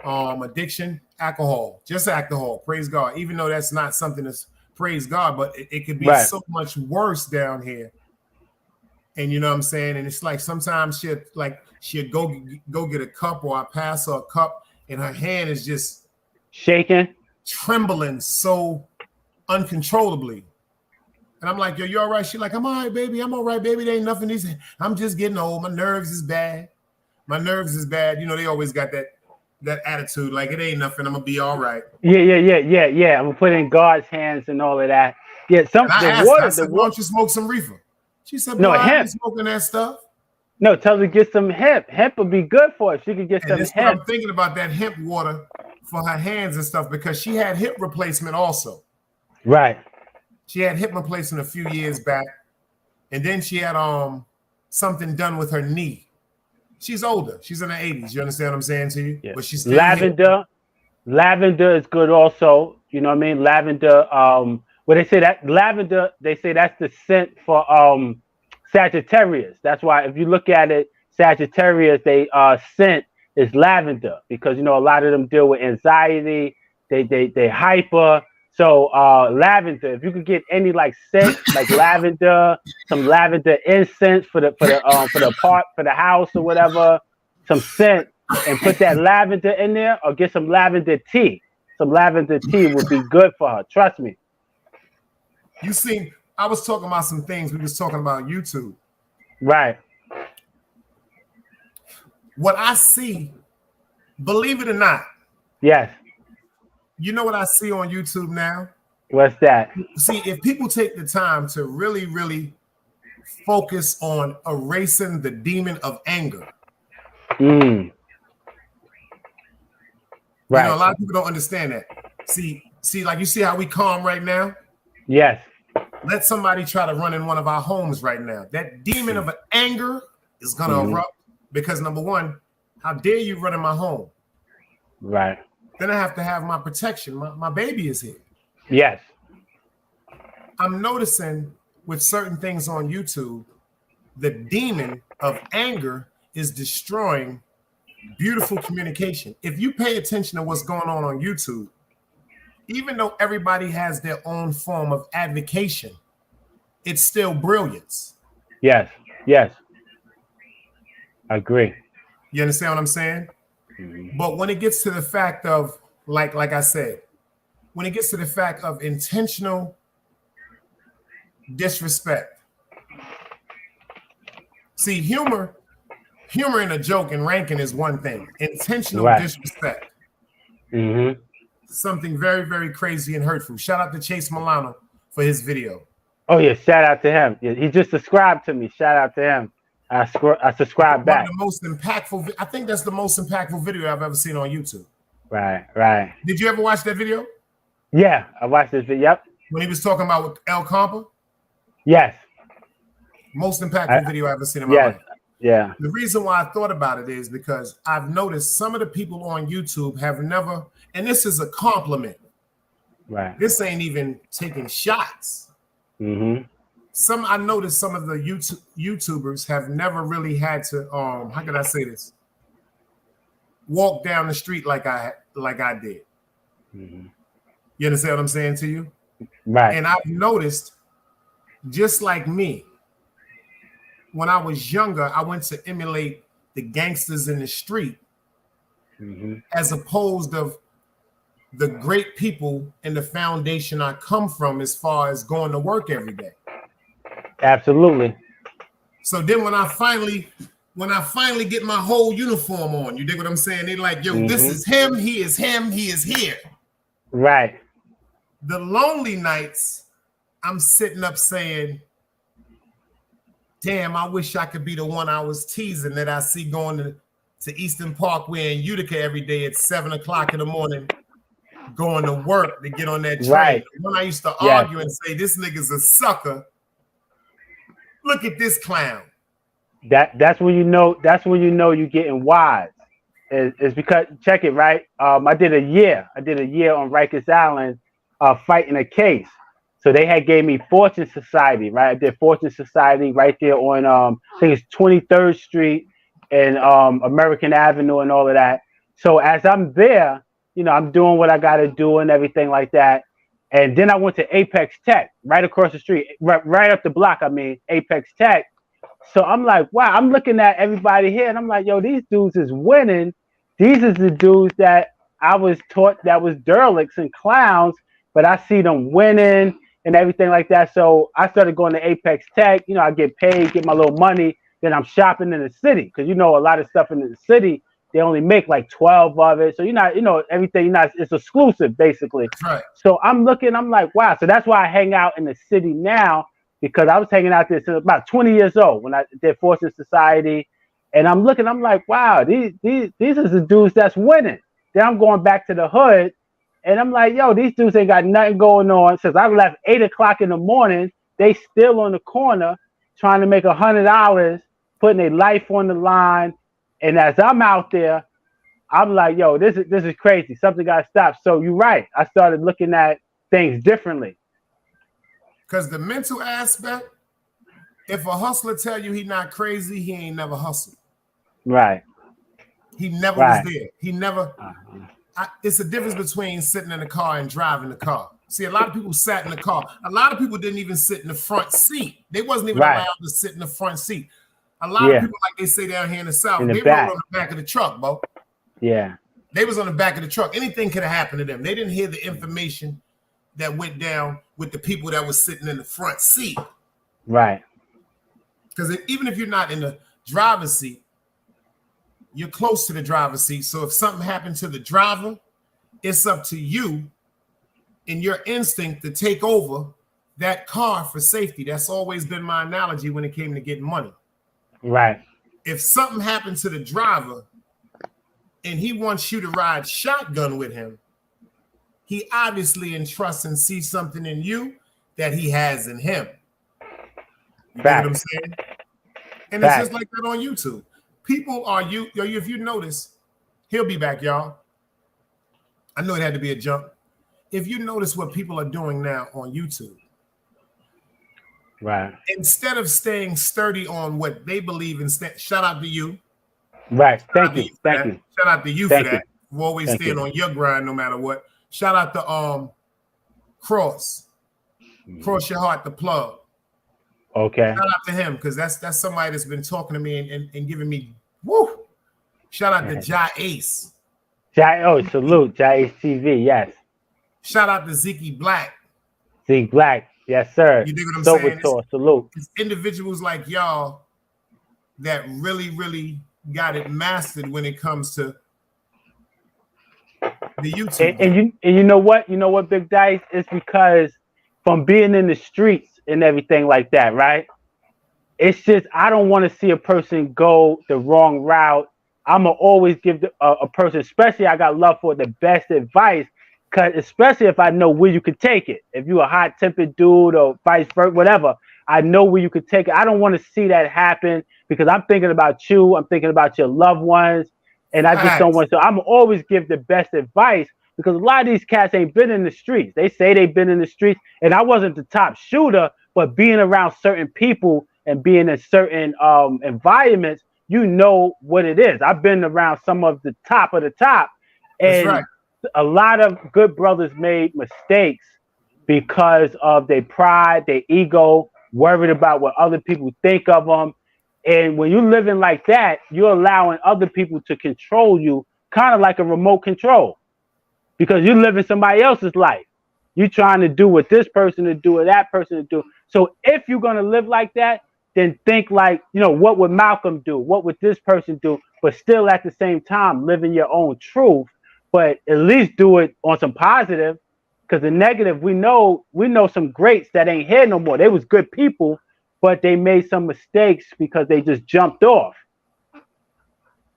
Addiction, alcohol, just alcohol. Praise God. Even though that's not something that's praise God, but it could be so much worse down here. And you know what I'm saying? And it's like sometimes she'll go get a cup, or I pass her a cup, and her hand is just shaking, trembling so uncontrollably. And I'm like, yo, you all right? She's like, I'm all right, baby. I'm all right, baby. There ain't nothing. I'm just getting old. My nerves is bad. My nerves is bad. You know, they always got that attitude, like it ain't nothing. I'm gonna be all right. Yeah. I'm gonna put in God's hands and all of that. Yeah, I said, why don't you smoke some reefer? She said, no, I ain't smoking that stuff. No, tell her to get some hemp. Hemp would be good for her. She could get some hemp. I'm thinking about that hemp water for her hands and stuff, because she had hip replacement also. Right. She had hip replacement a few years back, and then she had something done with her knee. She's older. She's in her 80s. You understand what I'm saying to you? Yeah. But she's still lavender. Lavender is good also. You know what I mean? Lavender. They say that lavender, they say that's the scent for Sagittarius. That's why if you look at it, Sagittarius, they scent is lavender, because you know a lot of them deal with anxiety. They hyper. So lavender, if you could get any like scent, like lavender, some lavender incense for the house or whatever, some scent, and put that lavender in there, or get some lavender tea. Some lavender tea would be good for her. Trust me. You see, I was talking about some things we was talking about on YouTube. Right. What I see, believe it or not. Yes. You know what I see on YouTube now? What's that? See, if people take the time to really, really focus on erasing the demon of anger. Right. You know, a lot of people don't understand that. See, like you see how we calm right now? Yes. Let somebody try to run in one of our homes right now. That demon of anger is going to erupt, because number one, how dare you run in my home? Right. Then I have to have my protection. My baby is here. Yes. I'm noticing with certain things on YouTube, the demon of anger is destroying beautiful communication. If you pay attention to what's going on YouTube, even though everybody has their own form of advocation, it's still brilliance. Yes. Yes. I agree. You understand what I'm saying? But when it gets to the fact of, like I said, when it gets to the fact of intentional disrespect, see, humor and a joke and ranking is one thing. Intentional disrespect, something very, very crazy and hurtful. Shout out to Chase Milano for his video. Oh yeah, shout out to him. Yeah, he just subscribed to me. Shout out to him. I subscribe back. One of the most impactful. I think that's the most impactful video I've ever seen on YouTube. Right. Did you ever watch that video? Yeah, I watched this video. Yep. When he was talking about with El Compa? Yes. Most impactful video I've ever seen in my life. Yeah. The reason why I thought about it is because I've noticed some of the people on YouTube have never, and this is a compliment. Right. This ain't even taking shots. I noticed some of the YouTubers have never really had to how can I say this? Walk down the street like I did. You understand what I'm saying to you? Right. And I've noticed, just like me, when I was younger, I went to emulate the gangsters in the street, as opposed of the great people in the foundation I come from, as far as going to work every day. Absolutely. So then when when I finally get my whole uniform on. You dig what I'm saying? They like, yo, this is him, he is here. Right. The lonely nights, I'm sitting up saying, damn, I wish I could be the one I was teasing that I see going to Eastern Parkway in Utica every day at 7 o'clock in the morning, going to work to get on that train. Right. When I used to argue and say, this nigga's a sucker. Look at this clown. That's when you know you're getting wise. It's because check it, right? I did a year on Rikers Island fighting a case. So they had gave me Fortune Society, right? I did Fortune Society right there on I think it's 23rd Street and American Avenue and all of that. So as I'm there, you know, I'm doing what I gotta do and everything like that. And then I went to Apex Tech, right across the street, right up the block, I mean, Apex Tech. So I'm like, wow, I'm looking at everybody here and I'm like, yo, these dudes is winning. These is the dudes that I was taught that was derelicts and clowns, but I see them winning and everything like that. So I started going to Apex Tech. You know, I get paid, get my little money. Then I'm shopping in the city because, you know, a lot of stuff in the city, they only make like 12 of it. So you're not, you know, everything, you're not, it's exclusive basically. Right. So I'm looking, I'm like, wow. So that's why I hang out in the city now, because I was hanging out there since about 20 years old when I did Fortune Society. And I'm looking, I'm like, wow, these are the dudes that's winning. Then I'm going back to the hood and I'm like, yo, these dudes ain't got nothing going on. Since I left 8 o'clock in the morning, they still on the corner trying to make $100, putting their life on the line. And as I'm out there, I'm like, yo, this is crazy. Something got to stop. So you're right. I started looking at things differently. Because the mental aspect, if a hustler tell you he not crazy, he ain't never hustled. Right. He never was there. He never. It's a difference between sitting in the car and driving the car. See, a lot of people sat in the car. A lot of people didn't even sit in the front seat. They wasn't even allowed to sit in the front seat. A lot of people, like they say down here in the South, they were on the back of the truck, bro. Yeah. They was on the back of the truck. Anything could have happened to them. They didn't hear the information that went down with the people that was sitting in the front seat. Right. Because even if you're not in the driver's seat, you're close to the driver's seat. So if something happened to the driver, it's up to you and your instinct to take over that car for safety. That's always been my analogy when it came to getting money. Right. If something happened to the driver and he wants you to ride shotgun with him, he obviously entrusts and sees something in you that he has in him. You know what I'm saying? And it's just like that on YouTube. People are if you notice, he'll be back, y'all. I know it had to be a jump. If you notice what people are doing now on YouTube, right? Instead of staying sturdy on what they believe in, shout out to you. Right. Thank you. Shout out to you for that. We're always staying on your grind no matter what. Shout out to Cross Your Heart, the plug. Okay. Shout out to him because that's somebody that's been talking to me and giving me woo. Shout out to Jai Ace. Salute Jai Ace TV. Yes. Shout out to Zeke Black. Zeke Black. Yes, sir. You dig what I'm saying? Salute. It's individuals like y'all that really, really got it mastered when it comes to the YouTube. And you know what? You know what, Big Dice? It's because from being in the streets and everything like that, right? It's just I don't want to see a person go the wrong route. I'm gonna always give a person, especially I got love for, the best advice, because especially if I know where you could take it. If you're a hot-tempered dude or vice versa, whatever, I know where you could take it. I don't want to see that happen because I'm thinking about you. I'm thinking about your loved ones, and I just don't want to. So I'm always give the best advice because a lot of these cats ain't been in the streets. They say they've been in the streets, and I wasn't the top shooter, but being around certain people and being in certain environments, you know what it is. I've been around some of the top, and a lot of good brothers made mistakes because of their pride, their ego, worried about what other people think of them. And when you're living like that, you're allowing other people to control you, kind of like a remote control, because you're living somebody else's life. You're trying to do what this person to do or that person to do. So if you're going to live like that, then think like, you know, what would Malcolm do? What would this person do? But still at the same time, living your own truth, but at least do it on some positive. Because the negative, we know some greats that ain't here no more. They was good people, but they made some mistakes because they just jumped off.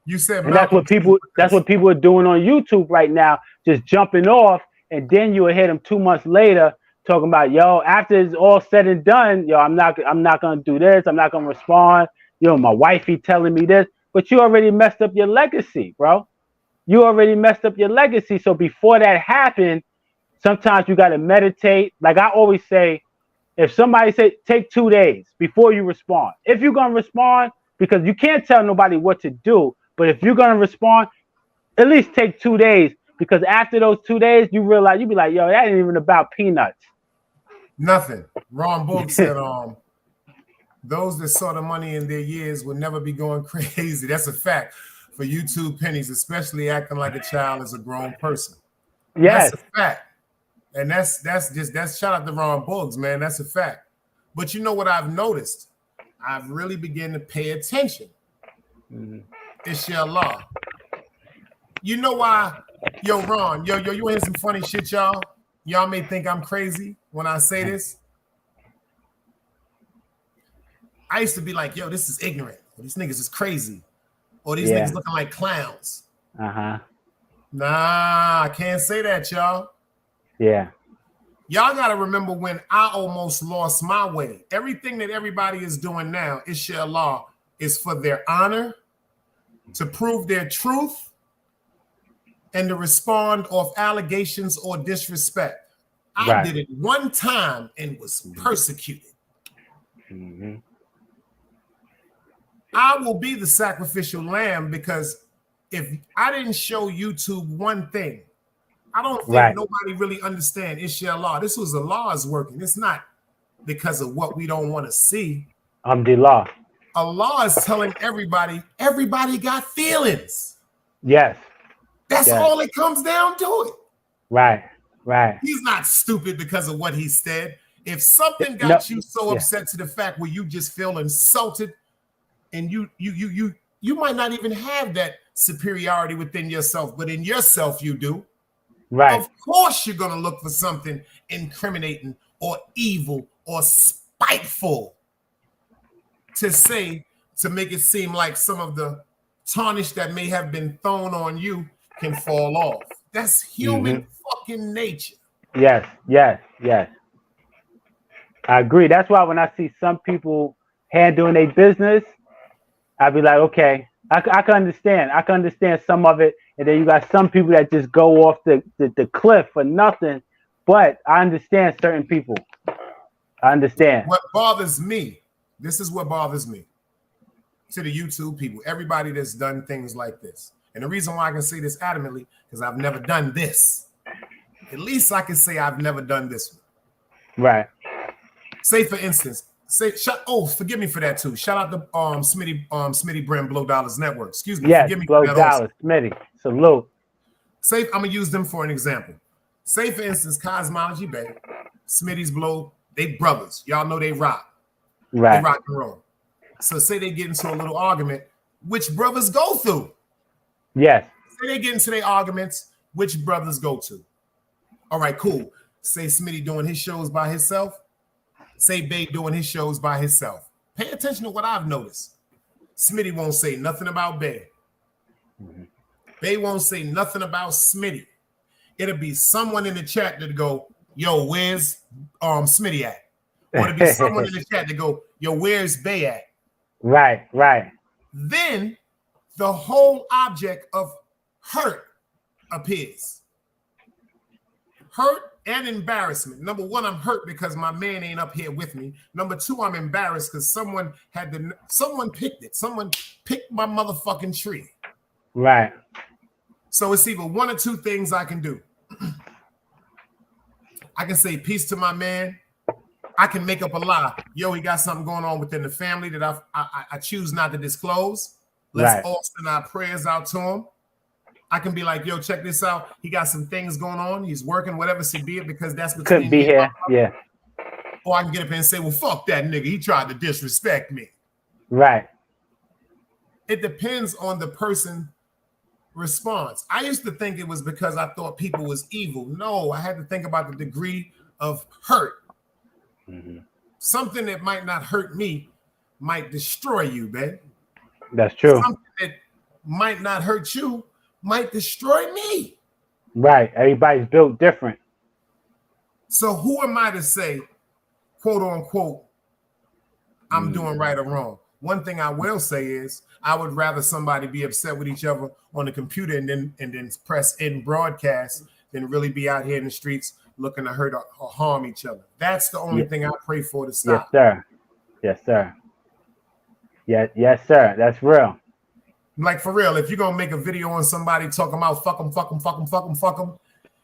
You said, and that's what people are doing on YouTube right now, just jumping off, and then you will hit them 2 months later talking about, yo, after it's all said and done, yo, I'm not gonna do this, I'm not gonna respond. Yo, my wifey telling me this, but you already messed up your legacy, bro. You already messed up your legacy. So before that happened, sometimes you gotta meditate. Like I always say, if somebody say take 2 days before you respond, if you're gonna respond, because you can't tell nobody what to do. But if you're gonna respond, at least take 2 days, because after those 2 days, you realize you be like, yo, that ain't even about peanuts. Nothing. Ron Book said, those that saw the money in their years will never be going crazy. That's a fact for YouTube pennies, especially acting like a child as a grown person. Yes. That's a fact. And that's shout out to Ron Books, man. That's a fact. But you know what I've noticed? I've really begun to pay attention. Inshallah. You know why? Yo, Ron, you hear some funny shit, y'all? Y'all may think I'm crazy when I say this. I used to be like, yo, this is ignorant. These niggas is crazy. Or these niggas looking like clowns. Uh-huh. Nah, I can't say that, y'all. Yeah. Y'all got to remember when I almost lost my way. Everything that everybody is doing now, inshallah, is for their honor, to prove their truth, and to respond off allegations or disrespect. I did it one time and was persecuted. Mm-hmm. I will be the sacrificial lamb, because if I didn't show YouTube one thing, I don't think nobody really understands. Inshallah, this was Allah's working. It's not because of what we don't want to see. Alhamdulillah. Allah is telling everybody got feelings. Yes. That's all it comes down to it. Right. He's not stupid because of what he said. If something got you so upset to the fact where you just feel insulted, and you might not even have that superiority within yourself, but in yourself you do. Right. Of course you're going to look for something incriminating or evil or spiteful to say, to make it seem like some of the tarnish that may have been thrown on you can fall off. That's human fucking nature. Yes. I agree. That's why when I see some people handling their business, I'd be like, okay, I can understand. I can understand some of it. And then you got some people that just go off the cliff for nothing. But I understand certain people. I understand. What bothers me, this is what bothers me, to the YouTube people, everybody that's done things like this. And the reason why I can say this adamantly, because I've never done this. At least I can say I've never done this one. Right. Say, for instance, forgive me for that too. Shout out to Smitty Brand Blow Dollars Network. Excuse me. Yes, forgive me Blow for that Dollars, also. Smitty. Salute. Say, I'm gonna use them for an example. Say, for instance, Cosmology Bey, Smitty's Blow, they brothers. Y'all know they rock. Right. They rock and roll. So say they get into a little argument, which brothers go through. Yes. Say they get into their arguments, which brothers go to. All right, cool. Say Smitty doing his shows by himself. Say Bey doing his shows by himself. Pay attention to what I've noticed. Smitty won't say nothing about Bey. Bey won't say nothing about Smitty. It'll be someone in the chat that go, yo, where's Smitty at? Or it'll be someone in the chat that go, yo, where's Bey at? Right. Then the whole object of hurt appears. Hurt and embarrassment. Number one, I'm hurt because my man ain't up here with me. Number two, I'm embarrassed because someone picked it. Someone picked my motherfucking tree. Right. So it's either one or two things I can do. I can say peace to my man. I can make up a lie. Yo, he got something going on within the family that I choose not to disclose. Let's all send our prayers out to him. I can be like, yo, check this out. He got some things going on. He's working, whatever should be it, because that's between couldn't be here. Yeah. Or I can get up and say, well, fuck that nigga. He tried to disrespect me. Right. It depends on the person response. I used to think it was because I thought people was evil. No, I had to think about the degree of hurt. Something that might not hurt me might destroy you, babe. That's true. Something that might not hurt you might destroy me. Right. Everybody's built different. So who am I to say, quote unquote, I'm doing right or wrong? One thing I will say is I would rather somebody be upset with each other on the computer and then press end broadcast than really be out here in the streets looking to hurt or harm each other. That's the only thing I pray for to stop. Yes, sir. Yes, sir. Yes, sir. That's real. Like, for real, if you're going to make a video on somebody talking about fuck them,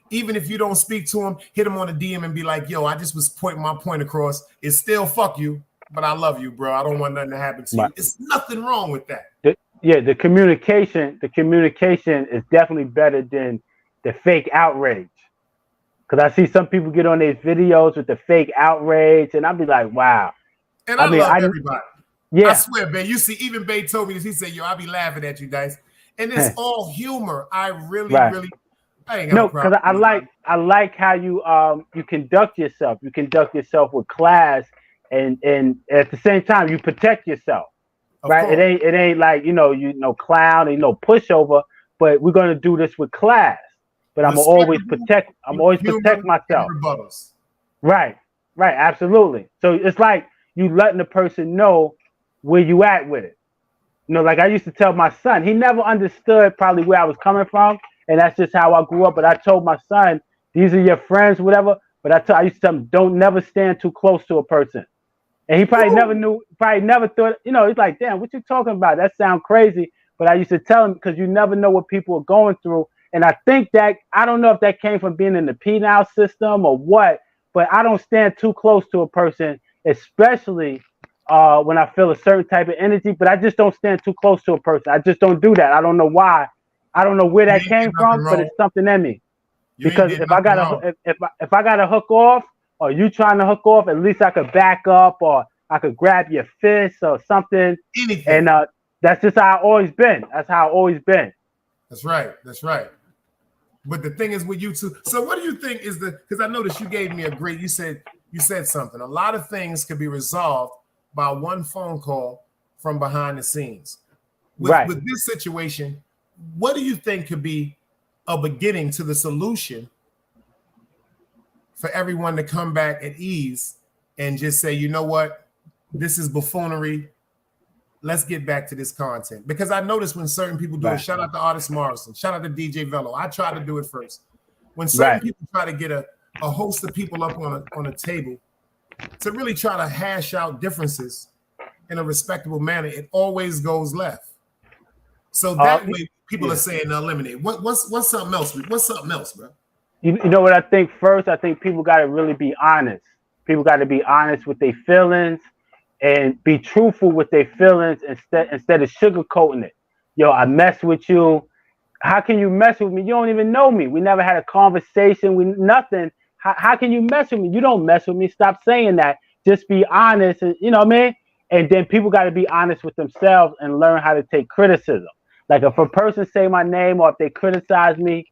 even if you don't speak to them, hit them on a DM and be like, yo, I just was pointing my point across. It's still fuck you, but I love you, bro. I don't want nothing to happen to you. It's nothing wrong with that. The communication is definitely better than the fake outrage. Because I see some people get on these videos with the fake outrage, and I'll be like, wow. And I love everybody. Yeah. I swear, Bay. You see, even Bay told me this. He said, yo, I'll be laughing at you guys. And it's all humor. I really, I ain't got no problem. Because I like how you conduct yourself. You conduct yourself with class, and at the same time you protect yourself. Right? It ain't like clown and pushover, but we're gonna do this with class. But I'm always protect myself. Right, absolutely. So it's like you letting the person know where you at with it. Like I used to tell my son, he never understood probably where I was coming from, and that's just how I grew up. But I told my son, these are your friends, whatever. But I used to tell him, don't never stand too close to a person. And he probably never thought, he's like, damn, what you talking about? That sounds crazy. But I used to tell him, because you never know what people are going through. And I think that, I don't know if that came from being in the penal system or what, but I don't stand too close to a person, especially when I feel a certain type of energy, but I just don't stand too close to a person. I just don't do that. I don't know why. I don't know where that came from, but it's something in me. Because if I gotta hook off, or you trying to hook off, at least I could back up, or I could grab your fist or something. Anything. And that's just how I've always been. That's how I've always been. That's right. But the thing is with you two. So what do you think is because I noticed you gave me you said something. A lot of things could be resolved by one phone call from behind the scenes. With this situation, what do you think could be a beginning to the solution for everyone to come back at ease and just say, you know what, this is buffoonery. Let's get back to this content. Because I noticed when certain people do it, shout out to Artist Morrison, shout out to DJ Velo. I try to do it first. When certain people try to get a host of people up on a table to really try to hash out differences in a respectable manner, it always goes left. So that way people are saying eliminate. What's something else? What's something else, bro? You know what I think first? I think people got to really be honest. People got to be honest with their feelings and be truthful with their feelings instead of sugarcoating it. Yo, I mess with you. How can you mess with me? You don't even know me. We never had a conversation. Nothing. How can you mess with me? You don't mess with me. Stop saying that. Just be honest. And, you know what I mean? And then people got to be honest with themselves and learn how to take criticism. Like if a person say my name or if they criticize me,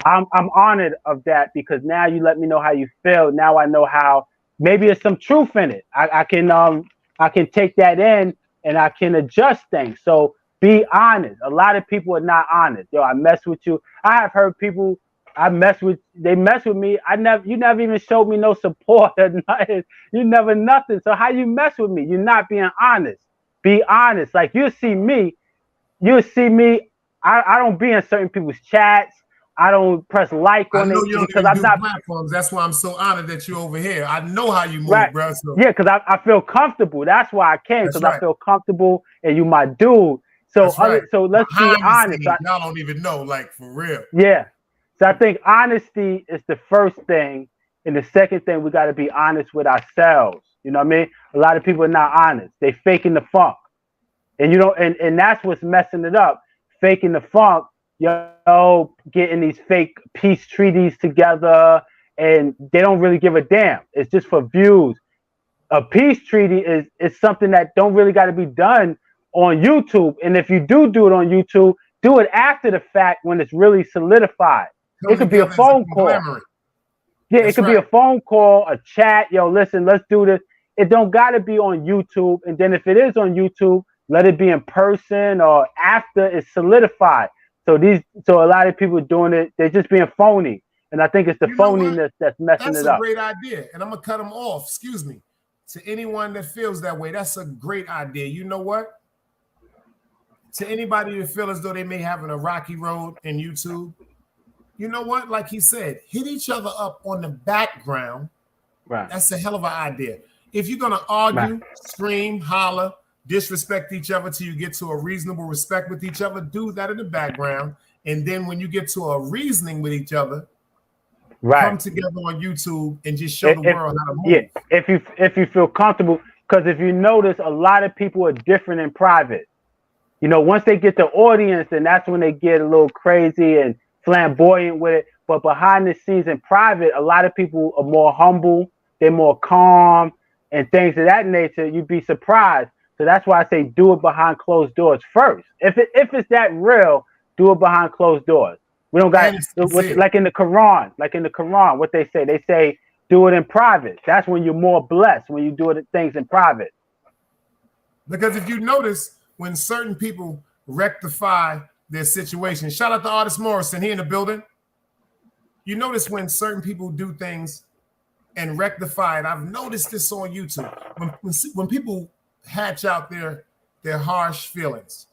I'm honored of that, because now you let me know how you feel. Now I know how maybe there's some truth in it. I can take that in and I can adjust things. So be honest. A lot of people are not honest. Yo, I mess with you. I have heard people they mess with me. You never even showed me no support or nothing. You never nothing. So how you mess with me? You're not being honest. Be honest. Like you'll see me. I don't be in certain people's chats. I don't press like on it because I'm not platforms. That's why I'm so honored that you're over here. I know how you move, bro. So. Yeah, because I feel comfortable. That's why I came, because I feel comfortable and you my dude. So so let's be honest. Y'all don't even know, like, for real. Yeah. So I think honesty is the first thing, and the second thing, we got to be honest with ourselves. You know what I mean? A lot of people are not honest. They faking the funk, and and that's what's messing it up. Faking the funk. Getting these fake peace treaties together, and they don't really give a damn. It's just for views. a peace treaty is something that don't really got to be done on YouTube. And if you do it on YouTube, do it after the fact when it's really solidified. Come It could be a together as phone call. conglomerate. Yeah, That's it could be right. a phone call, a chat. Yo, listen, let's do this. It don't got to be on YouTube. And then if it is on YouTube, let it be in person or after it's solidified. So a lot of people doing it, they're just being phony. And I think it's the You know what? phoniness that's messing That's it a up. great idea. And I'm going to cut them off. Excuse me. To anyone that feels that way, that's a great idea. You know what? To anybody that feel as though they may have a rocky road in YouTube, you know what? Like he said, hit each other up on the background. Right. That's a hell of an idea. If you're going to argue, scream, holler, disrespect each other till you get to a reasonable respect with each other, do that in the background. And then when you get to a reasoning with each other, come together on YouTube and just show the world how to move. Yeah, if you feel comfortable, because if you notice, a lot of people are different in private. You know, once they get the audience, then that's when they get a little crazy and flamboyant with it. But behind the scenes in private, a lot of people are more humble, they're more calm, and things of that nature. You'd be surprised. So that's why I say do it behind closed doors first. If it's that real, do it behind closed doors. We don't got like in the Quran, what they say do it in private. That's when you're more blessed, when you do it things in private. Because if you notice, when certain people rectify their situation, shout out to Artist Morrison, he in the building. You notice when certain people do things and rectify it. I've noticed this on YouTube. When people hatch out their harsh feelings.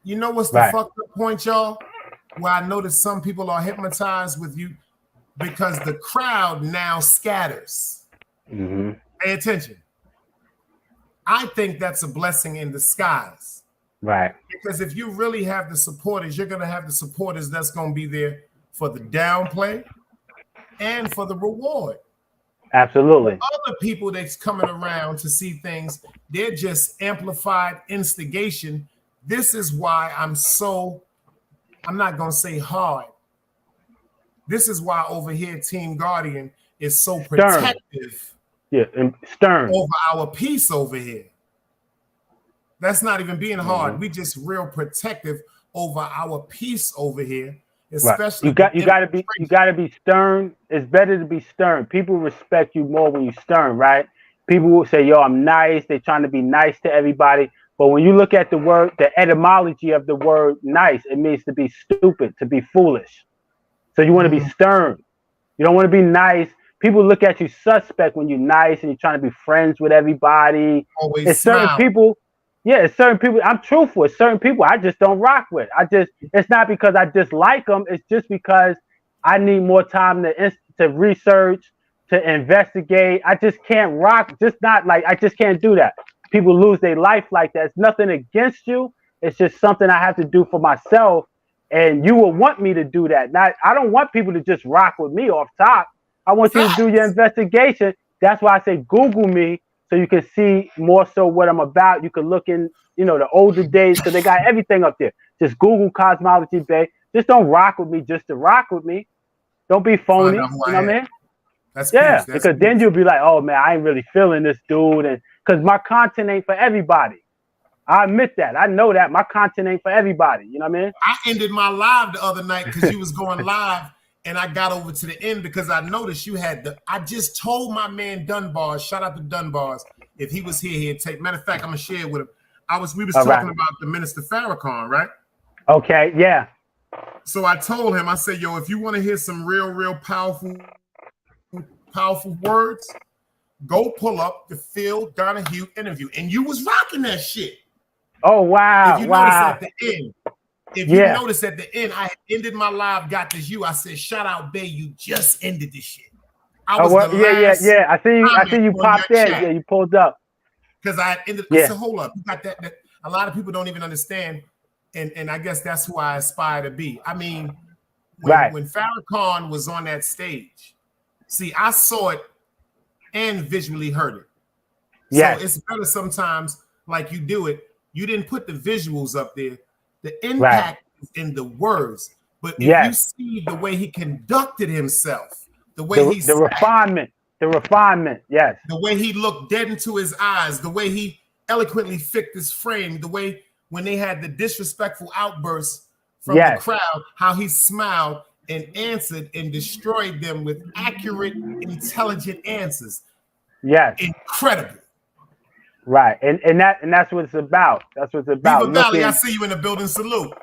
You know what's the fucked up point, y'all? Where I notice some people are hypnotized with you because the crowd now scatters. Mm-hmm. Pay attention. I think that's a blessing in disguise. Right. Because if you really have the supporters, you're going to have the supporters that's going to be there for the downplay and for the reward. Absolutely. Other people that's coming around to see things, they're just amplified instigation. This is why I'm not going to say hard. This is why over here Team Guardian is so protective. Yeah, and stern over our peace over here. That's not even being hard. Mm-hmm. We just real protective over our peace over here. Especially you gotta be stern. It's better to be stern. People respect you more when you're stern, right? People will say, yo, I'm nice. They're trying to be nice to everybody. But when you look at the word, the etymology of the word nice, it means to be stupid, to be foolish. So you want to be stern. You don't want to be nice. People look at you suspect when you're nice and you're trying to be friends with everybody. Always it's certain smile. people. Yeah, it's certain people. I'm truthful. It's certain people I just don't rock with. It's not because I dislike them. It's just because I need more time to research, to investigate. I just can't rock. I just can't do that. People lose their life like that. It's nothing against you. It's just something I have to do for myself. And you will want me to do that. I don't want people to just rock with me off top. I want you to do your investigation. That's why I say Google me so you can see more so what I'm about. You can look in, the older days because they got everything up there. Just Google Cosmology Bey. Just don't rock with me just to rock with me. Don't be phony. You know what I mean? That's because then you'll be like, oh man, I ain't really feeling this dude, and because my content ain't for everybody. I admit that. I know that my content ain't for everybody. You know what I mean? I ended my live the other night because you was going live, and I got over to the end because I noticed you had I just told my man Dunbars, shout out to Dunbars, if he was here, he'd take. Matter of fact, I'm gonna share it with him. We was talking about the Minister Farrakhan, right? Okay, yeah. So I told him, I said, yo, if you want to hear some real powerful words, go pull up the Phil Donahue interview. And you was rocking that shit. Oh, wow. If you notice at the end, I had ended my live, got this I said, shout out, Bey, you just ended this shit. I was yeah. I see you popped in. Yeah, you pulled up. Because I had ended. I said, hold up. You got that. A lot of people don't even understand. And I guess that's who I aspire to be. I mean, when Farrakhan was on that stage, see, I saw it and visually heard it. So it's better sometimes, like you do it, you didn't put the visuals up there. The impact is in the words. But if you see the way he conducted himself, the way the refinement. The refinement, yes. The way he looked dead into his eyes, the way he eloquently fixed his frame, the way when they had the disrespectful outbursts from the crowd, how he smiled and answered and destroyed them with accurate, intelligent answers. Yes. Incredible. Right. And that's what it's about. That's what it's about. Beaver Valley, I see you in the building. Salute.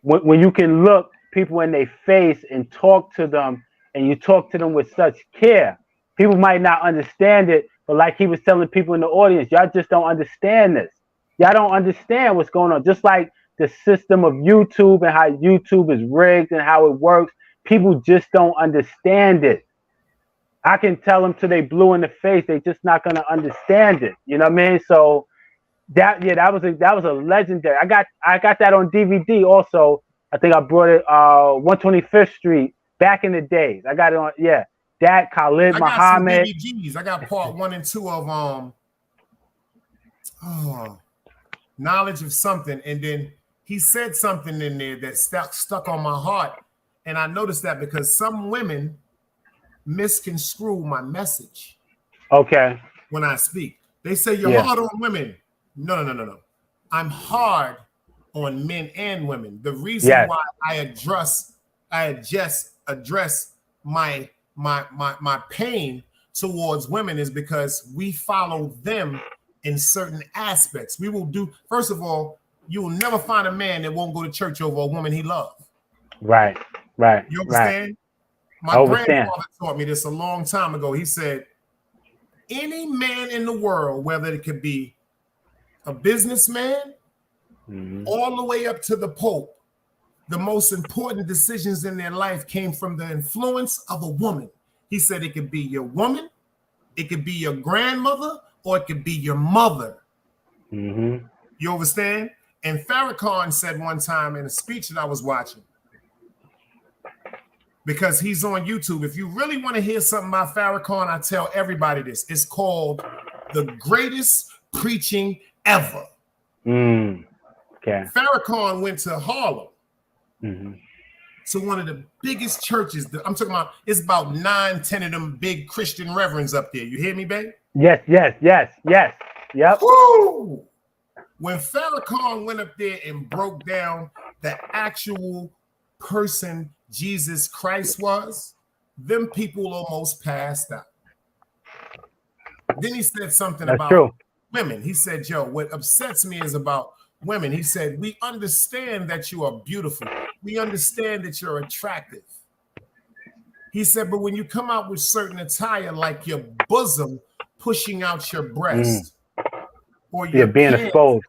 When you can look people in their face and talk to them, and you talk to them with such care, people might not understand it, but like he was telling people in the audience, y'all just don't understand this. Y'all don't understand what's going on. Just like the system of YouTube and how YouTube is rigged and how it works, people just don't understand it. I can tell them till they blue in the face, they just not gonna understand it. You know what I mean? So that was a legendary. I got that on DVD also. I think I brought it 125th Street back in the days. I got it on that Khalid Muhammad. I got part 1 and 2 of Knowledge of Something, and then he said something in there that stuck on my heart, and I noticed that because some women misconstrue my message. Okay. When I speak, they say you're hard on women. No. I'm hard on men and women. The reason why I just address my pain towards women is because we follow them in certain aspects. We will do, first of all, you will never find a man that won't go to church over a woman he loves. Right. You understand? My grandfather taught me this a long time ago. He said, any man in the world, whether it could be a businessman, all the way up to the Pope, the most important decisions in their life came from the influence of a woman. He said it could be your woman, it could be your grandmother, or it could be your mother. You understand? And Farrakhan said one time in a speech that I was watching, because he's on YouTube. If you really want to hear something about Farrakhan, I tell everybody this. It's called The Greatest Preaching Ever. Okay. Farrakhan went to Harlem. To one of the biggest churches. I'm talking about, it's about 9, 10 of them big Christian reverends up there. You hear me, babe? Yes. Yep. Woo! When Farrakhan went up there and broke down the actual person Jesus Christ was, them people almost passed out. Then he said something about women. He said, yo, what upsets me is about women. He said, we understand that you are beautiful. We understand that you're attractive. He said, but when you come out with certain attire, like your bosom pushing out your breast, or your being exposed,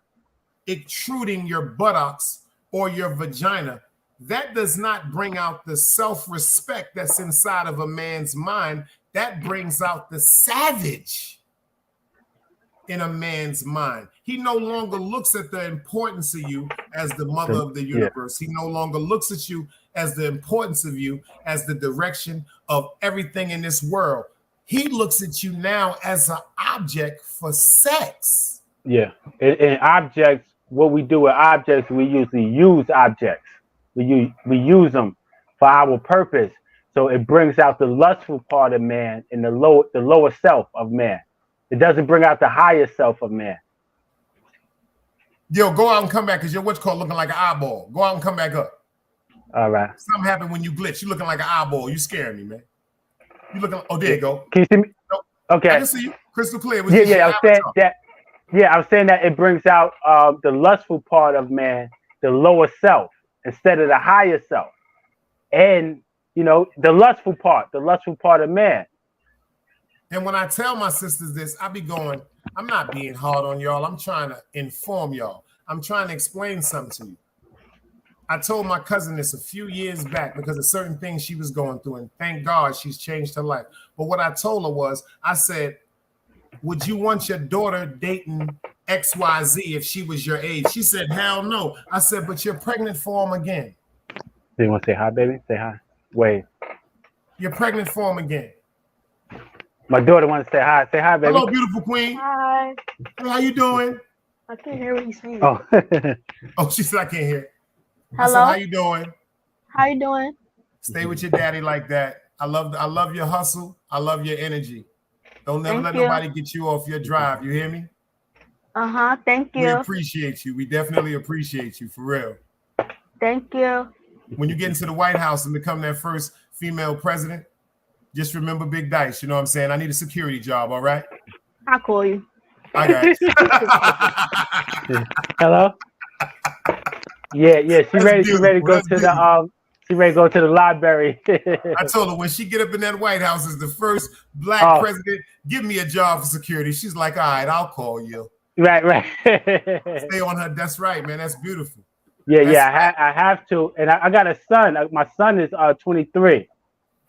extruding your buttocks or your vagina, that does not bring out the self-respect that's inside of a man's mind. That brings out the savage in a man's mind. He no longer looks at the importance of you as the mother of the universe. He no longer looks at you as the importance of you as the direction of everything in this world. He looks at you now as an object for sex. Yeah. And objects, what we do with objects, we usually use objects. We use them for our purpose. So it brings out the lustful part of man and the lower self of man. It doesn't bring out the higher self of man. Yo, go out and come back, because you're what's called looking like an eyeball. Go out and come back up. All right. Something happened when you glitch. You looking like an eyeball. You scaring me, man. You looking, oh, there you go. Can you see me? No, okay. I can see you. Crystal clear. I was saying that it brings out the lustful part of man, the lower self, instead of the higher self. And, the lustful part of man. And when I tell my sisters this, I be going, I'm not being hard on y'all. I'm trying to inform y'all. I'm trying to explain something to you. I told my cousin this a few years back because of certain things she was going through, and thank God she's changed her life. But what I told her was, I said, would you want your daughter dating XYZ if she was your age? She said, hell no. I said, but you're pregnant for him again. Do you want to say hi, baby? Say hi. Wait. You're pregnant for him again. My daughter wants to say hi. Say hi, baby. Hello, beautiful queen. Hi. Hey, how you doing? I can't hear what you're saying. Oh. Oh, she said I can't hear. Hello. I said, how you doing? How you doing? Stay with your daddy like that. I love your hustle. I love your energy. Don't never let nobody get you off your drive. You hear me? Thank you. We appreciate you. We definitely appreciate you, for real. Thank you. When you get into the White House and become that first female president, just remember Big Dice. You know what I'm saying? I need a security job, all right? I'll call you. I got it. Hello? Yeah, she ready to go to the she ready to go to the library. I told her when she get up in that White House as the first black president, give me a job for security. She's like, all right, I'll call you. Right. Stay on her. That's right, man. That's beautiful. Yeah, I have to. And I got a son. My son is 23.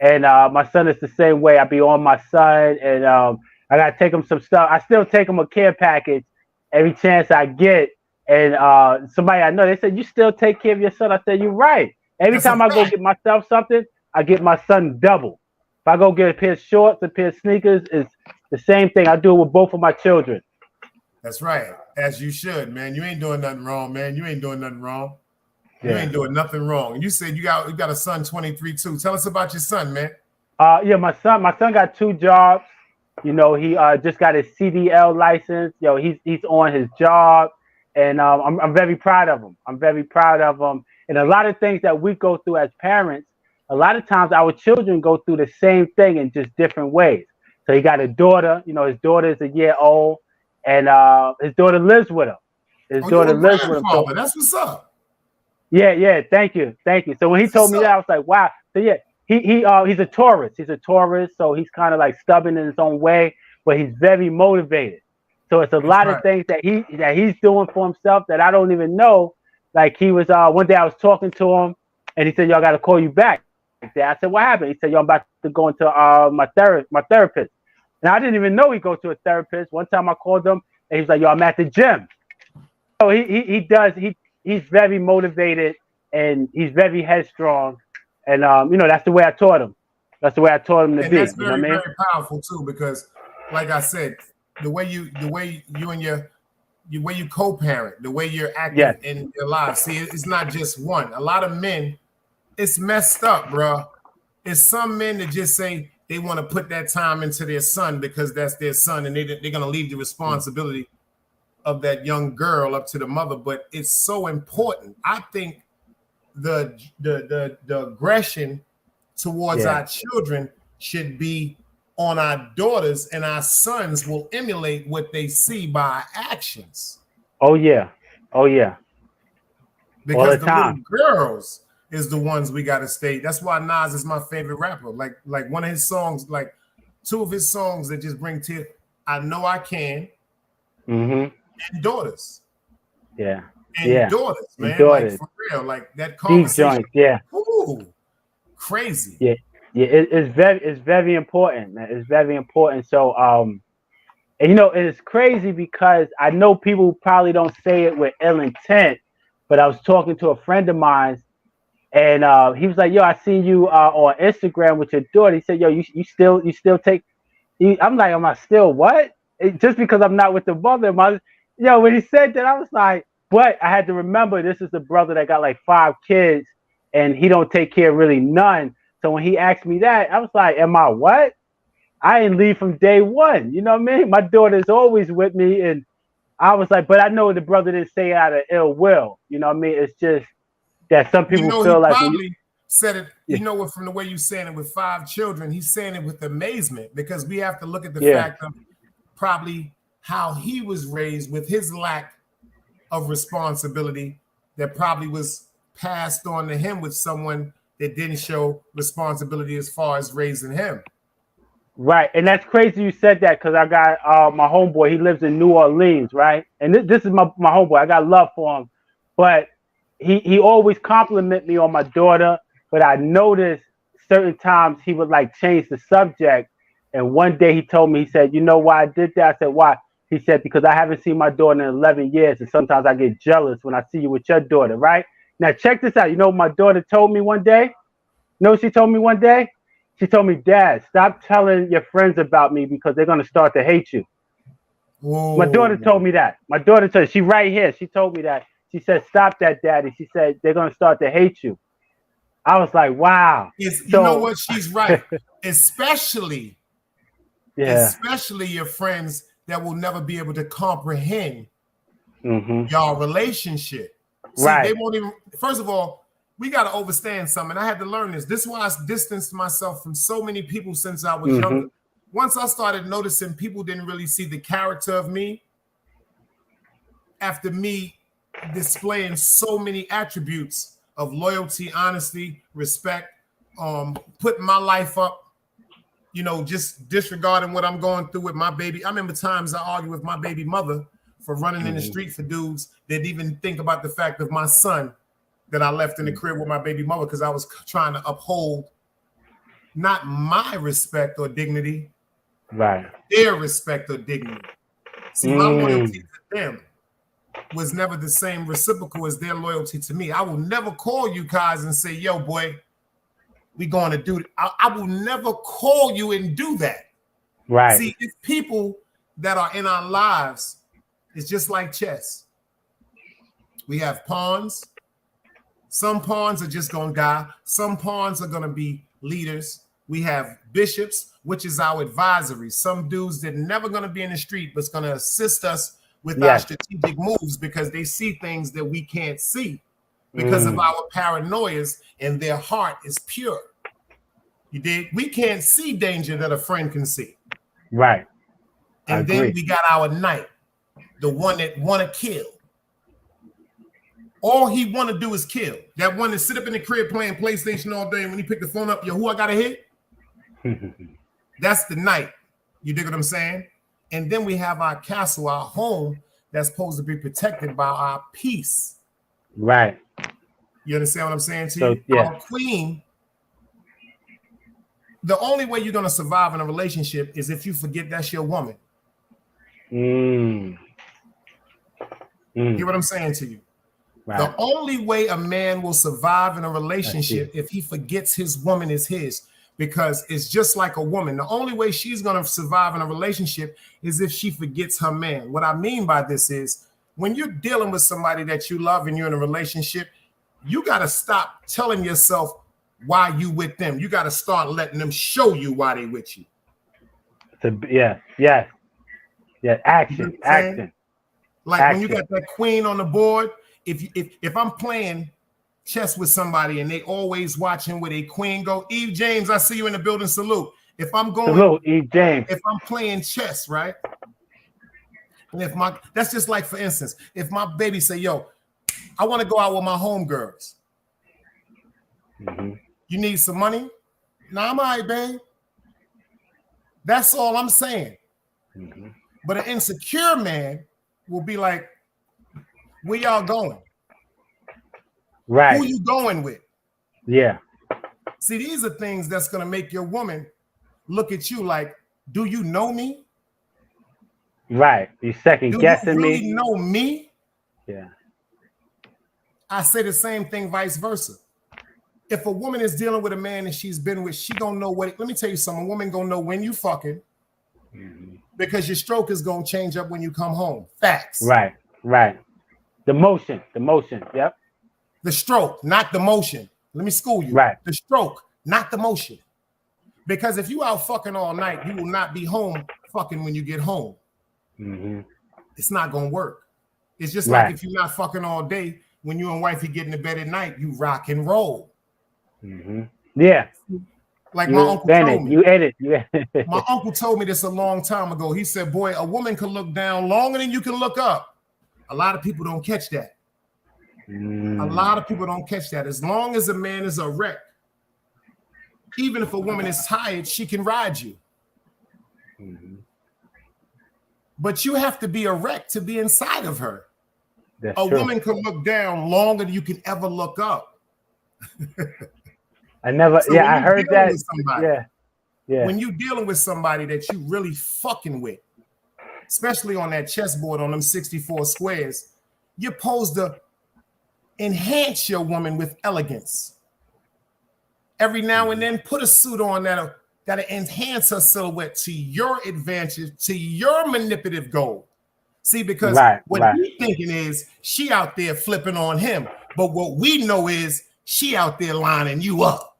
And my son is the same way. I be on my son, and I got to take him some stuff. I still take him a care package every chance I get. And somebody I know, they said, you still take care of your son? I said, you're right. Every time I go get myself something, I get my son double. If I go get a pair of shorts, a pair of sneakers, it's the same thing. I do it with both of my children. That's right. As you should, man. You ain't doing nothing wrong, man. You ain't doing nothing wrong. You ain't doing nothing wrong. You said you got a son, 23 too. Tell us about your son, man. Yeah, my son got 2 jobs. You know, he just got his CDL license. Yo, he's on his job. And I'm very proud of him. I'm very proud of him. And a lot of things that we go through as parents, a lot of times our children go through the same thing in just different ways. So he got a daughter. You know, his daughter is a year old, and his daughter lives with him. His daughter lives with him. So, that's what's up. Yeah. Thank you. So when he told me that, I was like, wow. So yeah, he's a Taurus. He's a Taurus, so he's kind of like stubborn in his own way, but he's very motivated. So it's a lot of things that he's doing for himself that I don't even know. Like he was one day I was talking to him, and he said, "Yo, I got to call you back." I said, "What happened?" He said, "Yo, I'm about to go into my therapist." And I didn't even know he'd go to a therapist. One time I called him, and he was like, "Yo, I'm at the gym." So he's very motivated, and he's very headstrong, and you know, that's the way I taught him. That's the way I taught him to be. That's very, very powerful too, because like I said, the way you co-parent, the way you're acting in your lives. See, it's not just one. A lot of men, it's messed up, bro. It's some men that just say they want to put that time into their son because that's their son, and they're gonna leave the responsibility of that young girl up to the mother. But it's so important. I think the aggression towards our children should be on our daughters, and our sons will emulate what they see by our actions. Oh yeah. Because the little girls is the ones we gotta stay. That's why Nas is my favorite rapper. Like one of his songs, like 2 of his songs that just bring tears. I Know I Can. And Daughters. Yeah. Daughters, man. Daughters. Like for real. Like that conversation. Ooh, crazy. Yeah, it's very important, man. It's very important. So, and you know, it's crazy because I know people probably don't say it with ill intent, but I was talking to a friend of mine, and he was like, "Yo, I seen you on Instagram with your daughter." He said, "Yo, you still take?" I'm like, "Am I still what?" Just because I'm not with the mother, when he said that, I was like, but I had to remember this is the brother that got like 5 kids, and he don't take care of really none. So when he asked me that, I was like, am I what? I didn't leave from day one. You know what I mean? My daughter's always with me. And I was like, but I know the brother didn't say it out of ill will. You know what I mean? It's just that some people feel like probably said it, you know what, from the way you saying it with 5 children, he's saying it with amazement, because we have to look at the fact of probably how he was raised with his lack of responsibility that probably was passed on to him with someone that didn't show responsibility as far as raising him. Right. And that's crazy you said that, because I got my homeboy, he lives in New Orleans, right? And this is my homeboy. I got love for him. But he always compliment me on my daughter. But I noticed certain times he would like change the subject. And one day he told me, he said, "You know why I did that?" I said, "Why?" He said, "Because I haven't seen my daughter in 11 years. And sometimes I get jealous when I see you with your daughter," right? Now, check this out. You know what my daughter told me one day? You know what she told me one day? She told me, "Dad, stop telling your friends about me because they're going to start to hate you." Whoa. My daughter told me that. She right here. She told me that. She said, "Stop that, Daddy." She said, "They're going to start to hate you." I was like, wow. You know what? She's right. Especially especially your friends that will never be able to comprehend your relationship. See, they won't even, first of all, we got to understand something. I had to learn this. This is why I distanced myself from so many people since I was younger. Once I started noticing people didn't really see the character of me after me displaying so many attributes of loyalty, honesty, respect, putting my life up, you know, just disregarding what I'm going through with my baby. I remember times I argued with my baby mother for running in the street for dudes that didn't even think about the fact of my son that I left in the crib with my baby mother because I was trying to uphold not my respect or dignity, their respect or dignity. See, my loyalty to them was never the same reciprocal as their loyalty to me. I will never call you guys and say, yo, boy, we going to do it. I will never call you and do that. See, it's people that are in our lives. It's just like chess. We have pawns. Some pawns are just going to die. Some pawns are going to be leaders. We have bishops, which is our advisory. Some dudes that are never going to be in the street, but it's going to assist us with our strategic moves because they see things that we can't see because of our paranoias, and their heart is pure. You dig? We can't see danger that a friend can see. And then we got our knight, the one that want to kill. All he want to do is kill. That one that sit up in the crib playing PlayStation all day, and when he pick the phone up, yo, who I got to hit? That's the knight. You dig what I'm saying? And then we have our castle, our home, that's supposed to be protected by our peace. You understand what I'm saying to you? Our queen, the only way you're going to survive in a relationship is if you forget that's your woman. Hear what I'm saying to you? The only way a man will survive in a relationship if he forgets his woman is his, because it's just like a woman. The only way she's going to survive in a relationship is if she forgets her man. What I mean by this is when you're dealing with somebody that you love and you're in a relationship, you got to stop telling yourself why you with them. You got to start letting them show you why they with you. Action. Like when you got that queen on the board, if I'm playing chess with somebody and they always watching where they queen go, Eve James, I see you in the building. Salute. If I'm going, salute, Eve James. If I'm playing chess, right? And that's just like, for instance, if my baby say, yo, I want to go out with my homegirls. You need some money? Nah, I'm all right, babe. That's all I'm saying. But an insecure man will be like, where y'all going? Who you going with? See, these are things that's going to make your woman look at you like, do you know me? You second guessing me. Do you really know me? I say the same thing, vice versa. If a woman is dealing with a man and she's been with, she gonna know what. Let me tell you something. A woman gonna know when you fucking, because your stroke is gonna change up when you come home. Facts. The motion. Yep. The stroke, not the motion. Let me school you. The stroke, not the motion. Because if you out fucking all night, you will not be home fucking when you get home. It's not gonna work. It's just like if you're not fucking all day, when you and wifey get into bed at night, you rock and roll. Like my uncle told me. My uncle told me this a long time ago. He said, boy, a woman can look down longer than you can look up. A lot of people don't catch that. A lot of people don't catch that. As long as a man is erect, even if a woman is tired, she can ride you. But you have to be erect to be inside of her. A woman can look down longer than you can ever look up. I heard that. When you're dealing with somebody that you really fucking with, especially on that chessboard on them 64 squares, you're supposed to enhance your woman with elegance. Every now and then, put a suit on that'll enhance her silhouette to your advantage, to your manipulative goal. See, because what we thinking is she out there flipping on him, but what we know is she out there lining you up.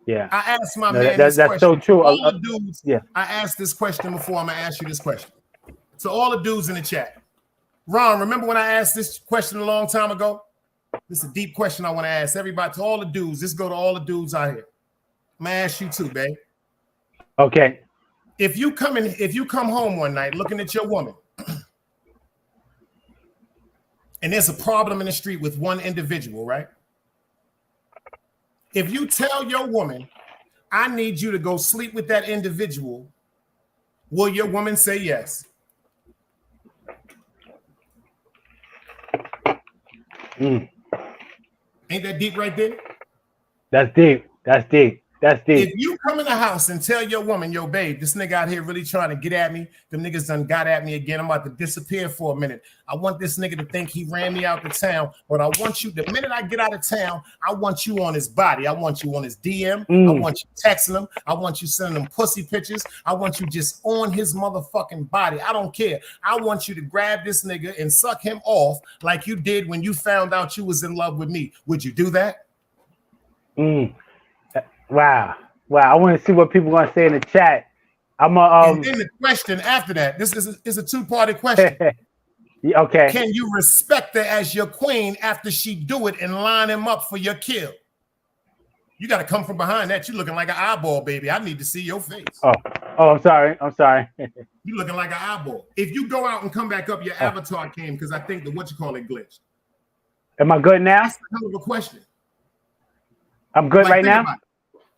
Yeah. I asked my No, man that's this question. so true. All the dudes, yeah. I asked this question before. I'm gonna ask you this question. So all the dudes in the chat. Ron, remember when I asked this question a long time ago? This is a deep question I want to ask everybody, to all the dudes. This go to all the dudes out here. I'm gonna ask you too, babe. Okay. If you come home one night looking at your woman, and there's a problem in the street with one individual, right? If you tell your woman, I need you to go sleep with that individual, will your woman say yes? Mm. Ain't that deep right there? That's deep. That's deep. That's deep. If you come in the house and tell your woman, yo, babe, this nigga out here really trying to get at me. Them niggas done got at me again. I'm about to disappear for a minute. I want this nigga to think he ran me out the town. But I want you, the minute I get out of town, I want you on his body. I want you on his DM. I want you texting him. I want you sending him pussy pictures. I want you just on his motherfucking body. I don't care. I want you to grab this nigga and suck him off like you did when you found out you was in love with me. Would you do that? Wow. I want to see what people are going to say in the chat. I'm and then the question after that, this is a two-party question. Okay. Can you respect her as your queen after she do it and line him up for your kill? You got to come from behind that. You looking like an eyeball, baby. I need to see your face. Oh, I'm sorry. You looking like an eyeball. If you go out and come back up, your avatar came because I think the glitched. Am I good now? That's a hell of a question. I'm good right now?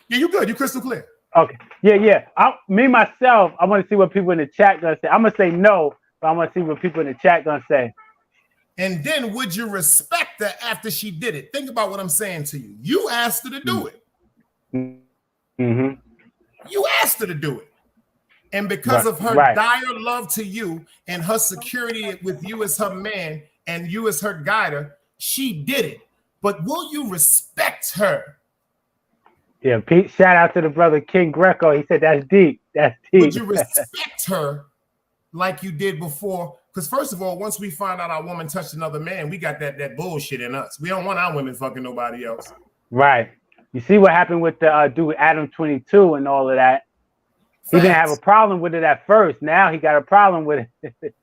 Yeah, you good. You crystal clear. Okay. Yeah. Myself, I want to see what people in the chat gonna say. I'm gonna say no, but I want to see what people in the chat gonna say. And then would you respect her after she did it? Think about what I'm saying to you. You asked her to do it. Mm-hmm. You asked her to do it. And because of her dire love to you and her security with you as her man and you as her guider, she did it. But will you respect her? Yeah, Pete, shout out to the brother King Greco. He said that's deep. That's deep. Would you respect her like you did before? Because first of all, once we find out our woman touched another man, we got that bullshit in us. We don't want our women fucking nobody else. Right. You see what happened with the dude Adam 22 and all of that. He didn't have a problem with it at first. Now he got a problem with it.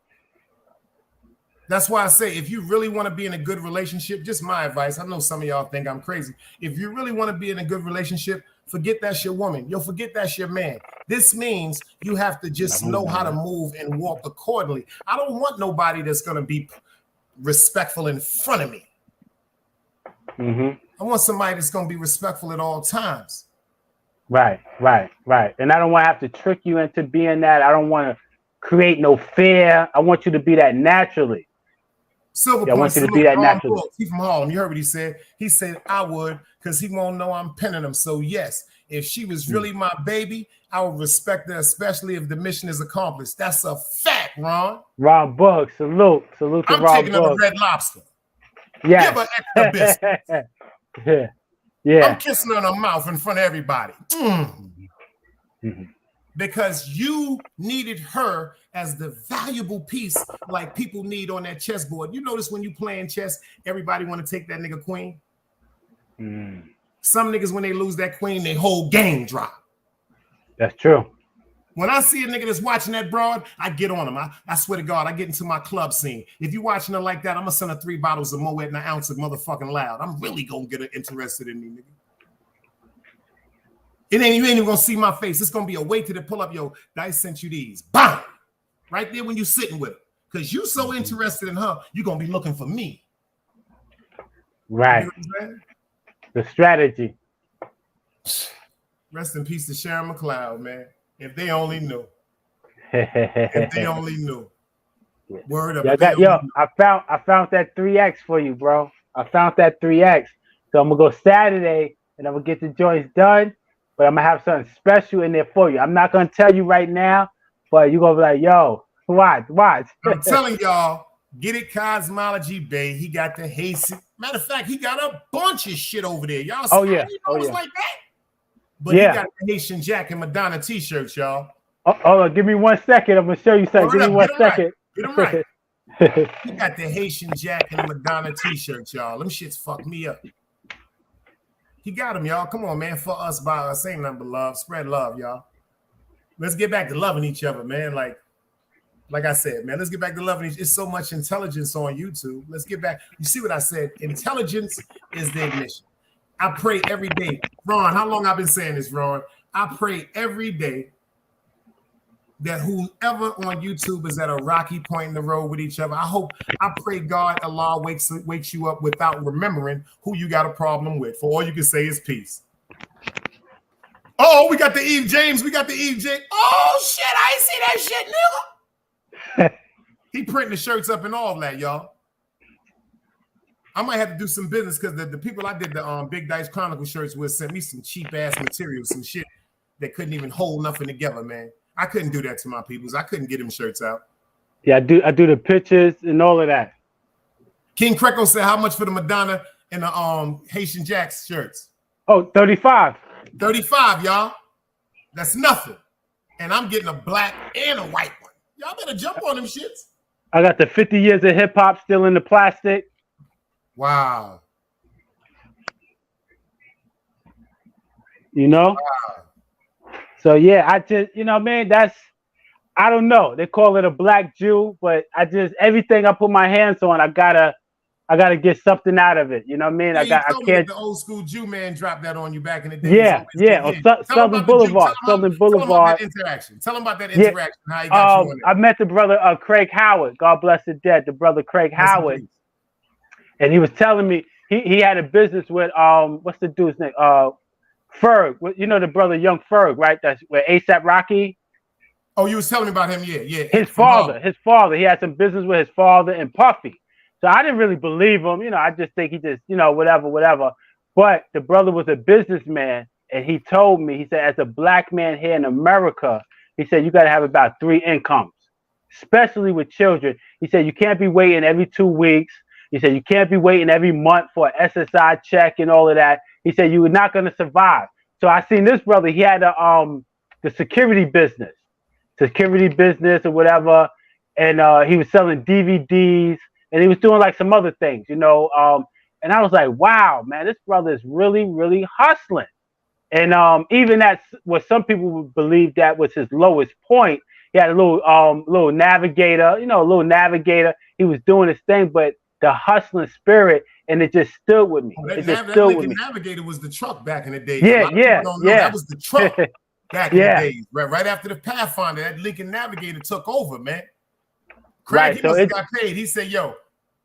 That's why I say, if you really want to be in a good relationship, just my advice. I know some of y'all think I'm crazy. If you really want to be in a good relationship, forget that's your woman. You'll forget that's your man. This means you have to just know how to move and walk accordingly. I don't want nobody that's going to be respectful in front of me. Mm-hmm. I want somebody that's going to be respectful at all times. Right. And I don't want to have to trick you into being that. I don't want to create no fear. I want you to be that naturally. Silver I want you to be that naturally. He from Harlem. You heard what he said. He said, I would, because he won't know I'm penning him. So yes, if she was really my baby, I would respect her, especially if the mission is accomplished. That's a fact, Ron. Ron Book, salute to Ron Book. I'm taking her to Red Lobster. Yeah. Give her extra biscuits. Yeah. I'm kissing her in her mouth in front of everybody. Because you needed her as the valuable piece like people need on that chessboard. You notice when you playing chess, everybody want to take that nigga queen? Some niggas, when they lose that queen, their whole game drop. That's true. When I see a nigga that's watching that broad, I get on him. I swear to God, I get into my club scene. If you watching her like that, I'm going to send her 3 bottles of Moet and an ounce of motherfucking Loud. I'm really going to get her interested in me, nigga. You ain't even gonna see my face. It's gonna be a wait till they pull up. Yo, I sent you these. Bam! Right there when you sitting with her. Because you so interested in her, you're gonna be looking for me. Right. You know the strategy. Rest in peace to Sharon McLeod, man. If they only knew. If they only knew. Word up. I found that 3X for you, bro. I found that 3X. So I'm gonna go Saturday and I'm gonna get the joints done. But I'm going to have something special in there for you. I'm not going to tell you right now, but you're going to be like, yo, watch. I'm telling y'all, get it, Cosmology Bey. He got the Haitian. Matter of fact, he got a bunch of shit over there. Y'all see like that? But he got the Haitian Jack and Madonna t-shirts, y'all. Hold on, give me 1 second. I'm going to show you something. Give me 1 second. Get him right. He got the Haitian Jack and Madonna t-shirts, y'all. Them shits fuck me up. He got him, y'all. Come on, man. For us, by us, ain't nothing but love. Spread love, y'all. Let's get back to loving each other, man. Like I said, man, let's get back to loving each. It's so much intelligence on YouTube. Let's get back. You see what I said? Intelligence is the ignition. I pray every day. Ron, how long I've been saying this, Ron? I pray every day that whoever on YouTube is at a rocky point in the road with each other, I pray God, Allah wakes you up without remembering who you got a problem with. For all you can say is peace. Oh, we got the Eve James. We got the Eve James. Oh, shit, I ain't see that shit, nigga. He printing the shirts up and all that, y'all. I might have to do some business because the people I did the Big Dice Chronicle shirts with sent me some cheap-ass material, some shit that couldn't even hold nothing together, man. I couldn't do that to my peoples. I couldn't get them shirts out. Yeah, I do the pictures and all of that. King Kreco said, how much for the Madonna and the Haitian Jacks shirts? Oh, 35. 35, y'all. That's nothing. And I'm getting a black and a white one. Y'all better jump on them shits. I got the 50 years of hip hop still in the plastic. Wow. You know? Wow. So yeah, I just, man, I don't know. They call it a black Jew, but everything I put my hands on, I gotta get something out of it. You know what I mean? Yeah, I can't. The old school Jew man dropped that on you back in the day. Yeah. Or Southern Boulevard. Southern Boulevard. Tell him about that interaction. How he got you on it. I met the brother Craig Howard. God bless the dead. The brother Craig Howard, and he was telling me he had a business with what's the dude's name? Ferg. You know the brother Young Ferg, right? That's where ASAP Rocky. Oh, you was telling me about him, yeah. His father. He had some business with his father and Puffy. So I didn't really believe him. I just think he just, whatever. But the brother was a businessman, and he told me, he said, as a black man here in America, he said, you got to have about 3 incomes, especially with children. He said, you can't be waiting every 2 weeks. He said, you can't be waiting every month for an SSI check and all of that. He said, you were not going to survive. So I seen this brother, he had the security business or whatever. And he was selling DVDs. And he was doing like some other things, and I was like, wow, man, this brother is really, really hustling. And even that's what some people would believe that was his lowest point. He had a little navigator, He was doing his thing, but the hustling spirit, and it just stood with me. That Lincoln Navigator was the truck back in the day. Yeah. That was the truck back in the days. Right after the Pathfinder, that Lincoln Navigator took over, man. Craig, he must have got paid. He said, yo,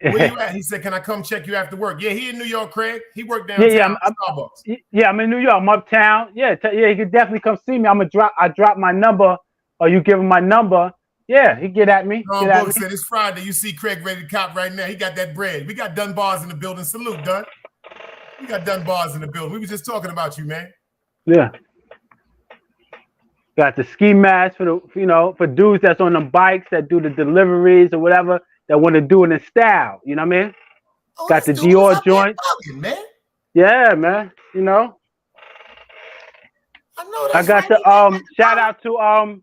where you at? He said, can I come check you after work? Yeah, he in New York, Craig. He worked downtown at Starbucks. I'm in New York. I'm uptown. Yeah, he could definitely come see me. I drop my number, or you give him my number. Yeah, he get at me. Book said it's Friday. You see Craig ready to cop right now. He got that bread. We got Dunbars in the building. Salute, Dun. We got Dunbars in the building. We was just talking about you, man. Yeah. Got the ski mask for dudes that's on them bikes that do the deliveries or whatever that want to do it in style. You know what I mean? Got the Dior joint. Man. Yeah, man. I know I got the shout out to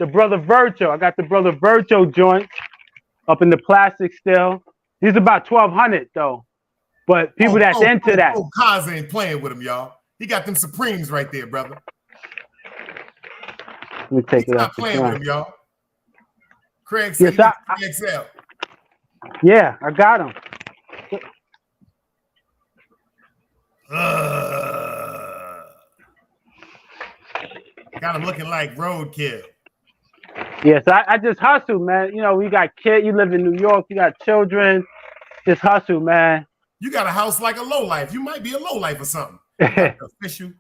the brother Virgil. I got the brother Virgil joint up in the plastic still. These about 1,200 though. But people that's into that. Kaz ain't playing with him, y'all. He got them Supremes right there, brother. Let me take it out. Playing with him, y'all. Craig said XL. Yeah, I got him. Got him looking like roadkill. Yes, I just hustle, man. We got kids. You live in New York. You got children. Just hustle, man. You got a house like a lowlife. You might be a lowlife or something. Official.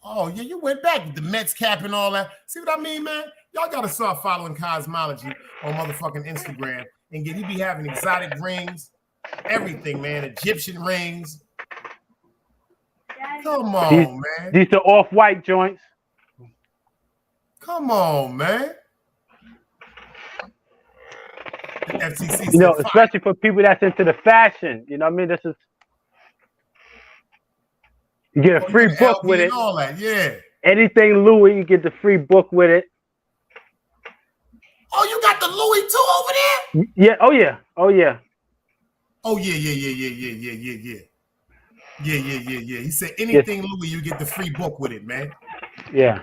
Oh, yeah, you went back with the Mets cap and all that. See what I mean, man? Y'all got to start following Cosmology on motherfucking Instagram. And he be having exotic rings, everything, man. Egyptian rings. Come on, man. These are off-white joints. Come on, man. FCC especially for people that's into the fashion. You know what I mean? This is you get a free book with it. All that, yeah. Anything Louis, you get the free book with it. Oh, you got the Louis too over there? Yeah. Oh yeah. Oh yeah. Yeah. He said anything Louis, you get the free book with it, man. Yeah.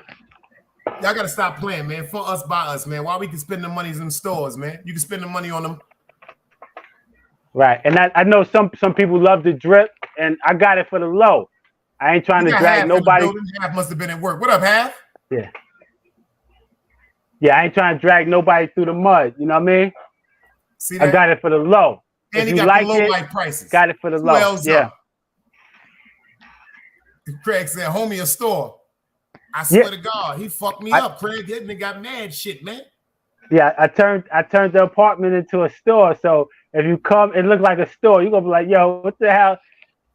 Y'all gotta stop playing, man. For us, by us, man. Why we can spend the money in stores, man? You can spend the money on them. Right. And I know some people love the drip, and I got it for the low. I ain't trying to drag nobody. Half must have been at work. What up, Half? Yeah. Yeah, I ain't trying to drag nobody through the mud. You know what I mean? See that? I got it for the low. And if he you got like the low it, life prices. got it for the low. Yeah. Craig said, homie, a store. I swear to God, he fucked me up. Craig didn't and got mad shit, man. Yeah, I turned the apartment into a store. So if you come, it look like a store. You're gonna be like, yo, what the hell?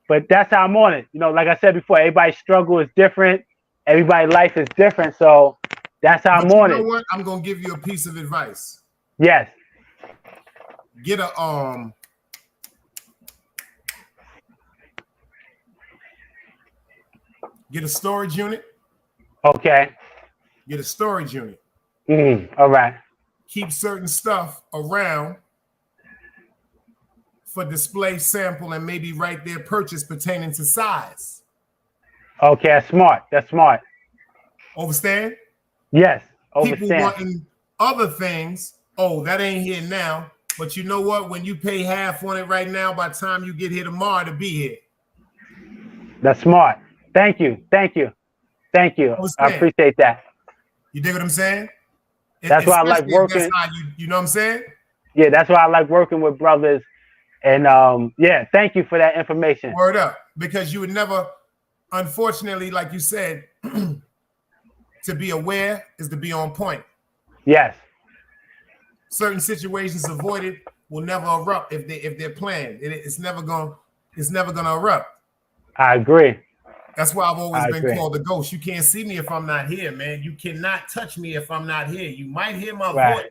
But that's how I'm on it. You know, like I said before, everybody's struggle is different. Everybody's life is different. So that's how I'm on it. You know what? I'm gonna give you a piece of advice. Yes. Get a get a storage unit. Okay. Get a storage unit. All right. Keep certain stuff around for display, sample, and maybe right there purchase pertaining to size. Okay, that's smart. That's smart. Understand? Yes. Understand. People wanting other things. Oh, that ain't here now. But you know what? When you pay half on it right now, by the time you get here tomorrow, to be here. That's smart. Thank you. Thank you. Thank you. I appreciate that. You dig what I'm saying? That's why I like working. That's how you know what I'm saying? Yeah, that's why I like working with brothers. And yeah, thank you for that information. Word up. Because you would never, unfortunately, like you said, to be aware is to be on point. Yes. Certain situations avoided will never erupt if they're planned. It's never gonna erupt. I agree. That's why I've always been called the ghost. You can't see me if I'm not here, man. You cannot touch me if I'm not here. You might hear my voice,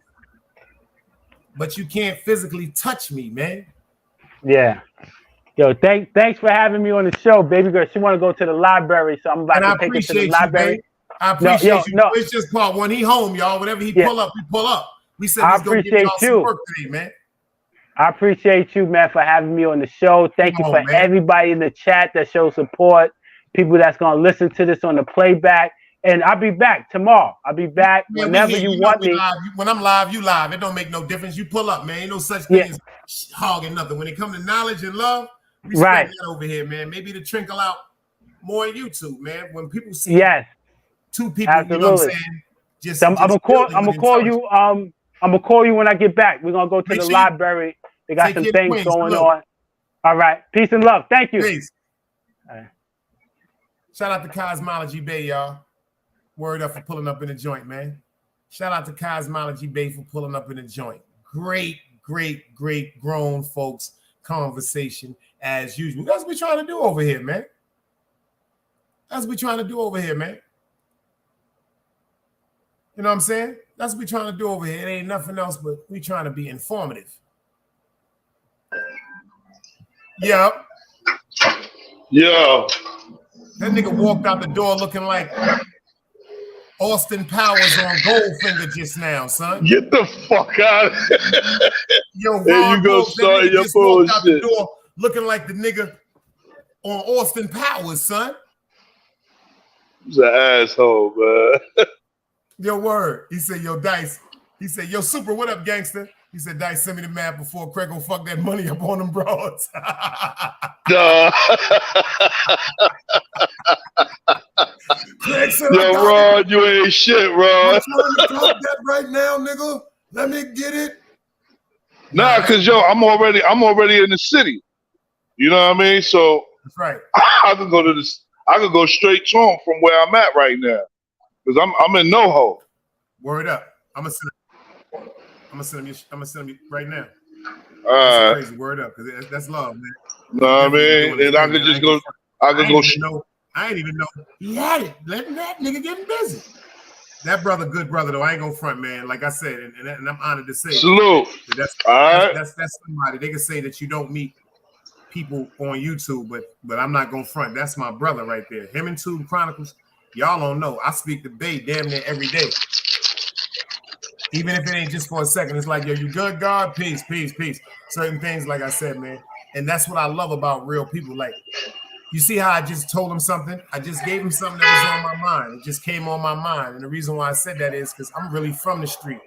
but you can't physically touch me, man. Yeah. Yo, thanks for having me on the show, baby girl. She want to go to the library, so I'm about to take her to the library. I appreciate you. No. It's just part one. He home, y'all. Whenever he pull up, we pull up. We said he's gonna give y'all some work today, man. I appreciate you, man, for having me on the show. Thank you for everybody in the chat that shows support. People that's gonna listen to this on the playback, and I'll be back tomorrow. I'll be back whenever you want me. When I'm live, you live. It don't make no difference. You pull up, man. Ain't no such thing as hogging nothing. When it comes to knowledge and love, we spread that over here, man. Maybe to trickle out more on YouTube, man. When people see two people, you know what I'm saying? I'm gonna call you. I'm gonna call you when I get back. We're gonna go to the library. They got some things going on. All right. Peace and love. Thank you. Peace. All right. Shout out to Cosmology Bey, y'all. Word up for pulling up in the joint, man. Shout out to Cosmology Bey for pulling up in the joint. Great grown folks conversation as usual. That's what we're trying to do over here, man. That's what we're trying to do over here, man. You know what I'm saying? That's what we're trying to do over here. It ain't nothing else but we trying to be informative. Yep. Yeah. That nigga walked out the door looking like Austin Powers on Goldfinger just now, son. Get the fuck out of here. Yo, Ron you go start your just walked out the bullshit. door looking like the nigga on Austin Powers, son. He's an asshole, man. Yo, word. He said, yo, Dice. He said, yo, Super, what up, gangster? He said, Dice, send me the map before Craig will fuck that money up on them broads. Duh. Craig said, yo, Ron, you ain't shit, Ron. I'm trying to talk that right now, nigga. Let me get it. Nah, cause yo, I'm already in the city. You know what I mean? So that's right. I can go to this. I can go straight to him from where I'm at right now, cause I'm in NoHo. Word up. I'm gonna send him right now. That's crazy. Word up, because that's love, man. No, I mean, and I could just go. I could go. I ain't even know he had it. Letting that nigga getting busy. That brother, good brother though. I ain't gonna front, man. Like I said, and I'm honored to say. Salute. That's somebody. They can say that you don't meet people on YouTube, but I'm not gonna front. That's my brother right there. Him and Tube Chronicles. Y'all don't know. I speak to Bey damn near every day. Even if it ain't just for a second, it's like, yo, you good, God? Peace, peace, peace. Certain things, like I said, man. And that's what I love about real people. Like, You see how I just told him something? I just gave him something that was on my mind. It just came on my mind. And the reason why I said that is because I'm really from the street.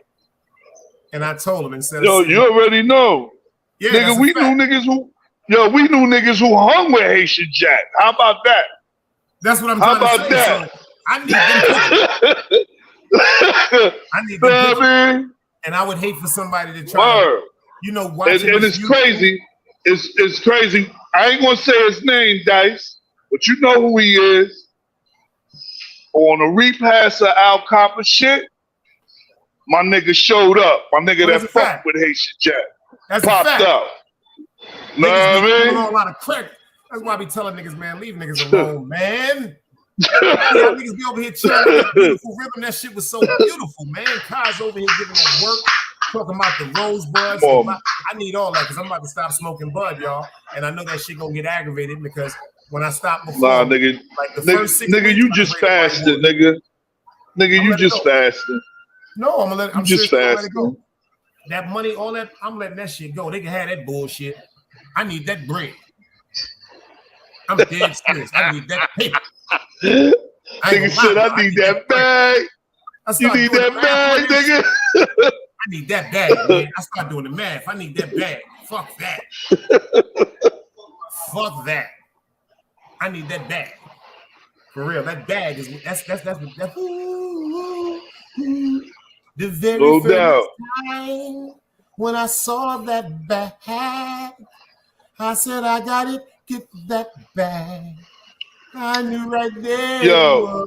And I told him instead Yo, of saying, you already know. yeah, Nigga, we knew niggas who hung with Haitian Jack. How about that? That's what I'm How trying to about say. that? So I need them pictures. I need them pictures. Man. And I would hate for somebody to try to, you know, watch and it's crazy. It's crazy. I ain't gonna say his name, Dice, but you know who he is. On a repass of Al Copper shit, my nigga showed up. My nigga that fucked with Haitian Jack. That's popped a fact. up. Know what I mean? A lot of credit. That's why I be telling niggas, man, leave niggas alone, man. Y'all niggas be over here chanting that beautiful rhythm. That shit was so beautiful, man. Kai's over here giving that work, talking about the rosebuds. I need all that because I'm about to stop smoking bud, y'all. And I know that shit gonna get aggravated because when I stop before, nah, nigga, like the first 6 nigga, you just fasted, nigga. Nigga, you just fasted. No, I'm gonna let. I'm just gonna let it go. That money, all that, I'm letting that shit go. They can have that bullshit. I need that bread. I'm dead serious. I need that paper. Nigga said, I need that bag. You need that bag, nigga. I need that bag, man. I start doing the math. I need that bag. Fuck that. Fuck that. I need that bag. For real. That bag is that's the very first time when I saw that bag, I said, I got it. Get that bag. I knew right there. Yo,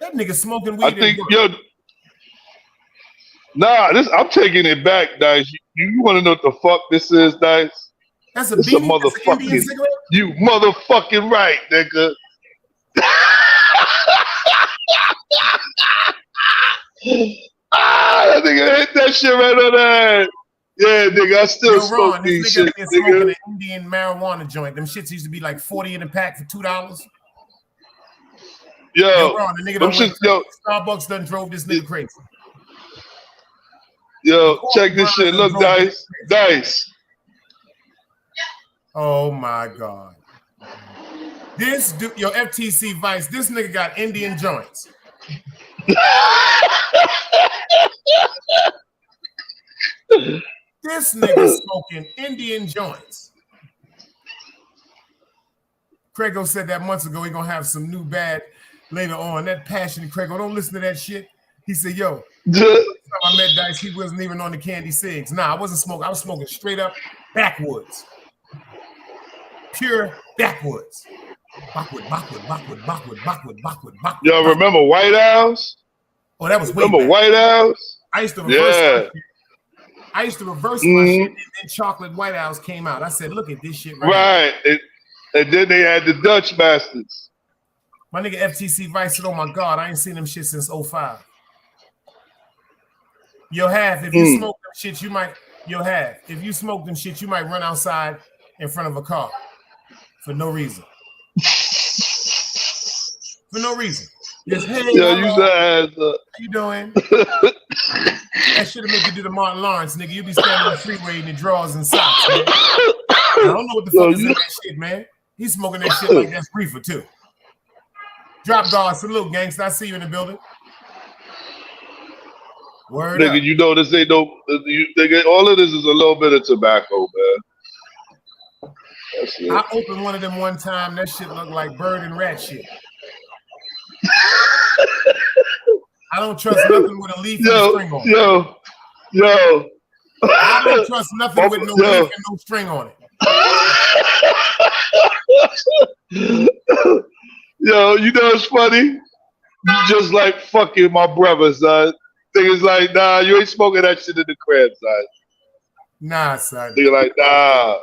that nigga smoking weed. I think, I'm taking it back, Dice. You want to know what the fuck this is, Dice? That's a motherfucking. You motherfucking right, nigga. That nigga hit that shit right on the head. Yeah, nigga, I still smoke these shit, nigga. Smoking an Indian marijuana joint. Them shits used to be like 40 in a pack for $2. Yo, Ron, the nigga done went Starbucks done drove this nigga crazy. Yo, check this shit. Look, Dice. Dice. Oh my God. This dude, your FTC Vice, this nigga got Indian joints. This nigga smoking Indian joints. Craigo said that months ago he gonna have some new bad later on. That passion, Craigo, don't listen to that shit. He said, yo, I met Dice, he wasn't even on the candy cigs. Nah, I wasn't smoking. I was smoking straight up backwoods. Pure backwoods. Backward. Yo, remember White House? Oh, that was way Remember back. White House? I used to reverse my shit, and then Chocolate White House came out. I said, look at this shit right. And then they had the Dutch Masters. My nigga FTC Vice said, oh my God, I ain't seen them shit since 05. You'll have, if you smoke them shit, you might, if you smoke them shit, you might run outside in front of a car for no reason. For no reason. Just, hey, how you doing? That shit'll make you do the Martin Lawrence, nigga. You be standing on the freeway in your drawers and socks, man. I don't know what the fuck is in that shit, man. He's smoking that shit like that's reefer too. Drop guard, salute, gangsta. I see you in the building. Word nigga, up. you know this ain't no. Nigga, all of this is a little bit of tobacco, man. That's it. I opened one of them one time. That shit looked like bird and rat shit. I don't trust nothing with a leaf and a string on it. Yo. I don't trust nothing with no leaf and no string on it. Yo, you know it's funny? You just like fucking my brother, son. Niggas like, nah, you ain't smoking that shit in the crib, son. Nah, son. Nigga like, nah.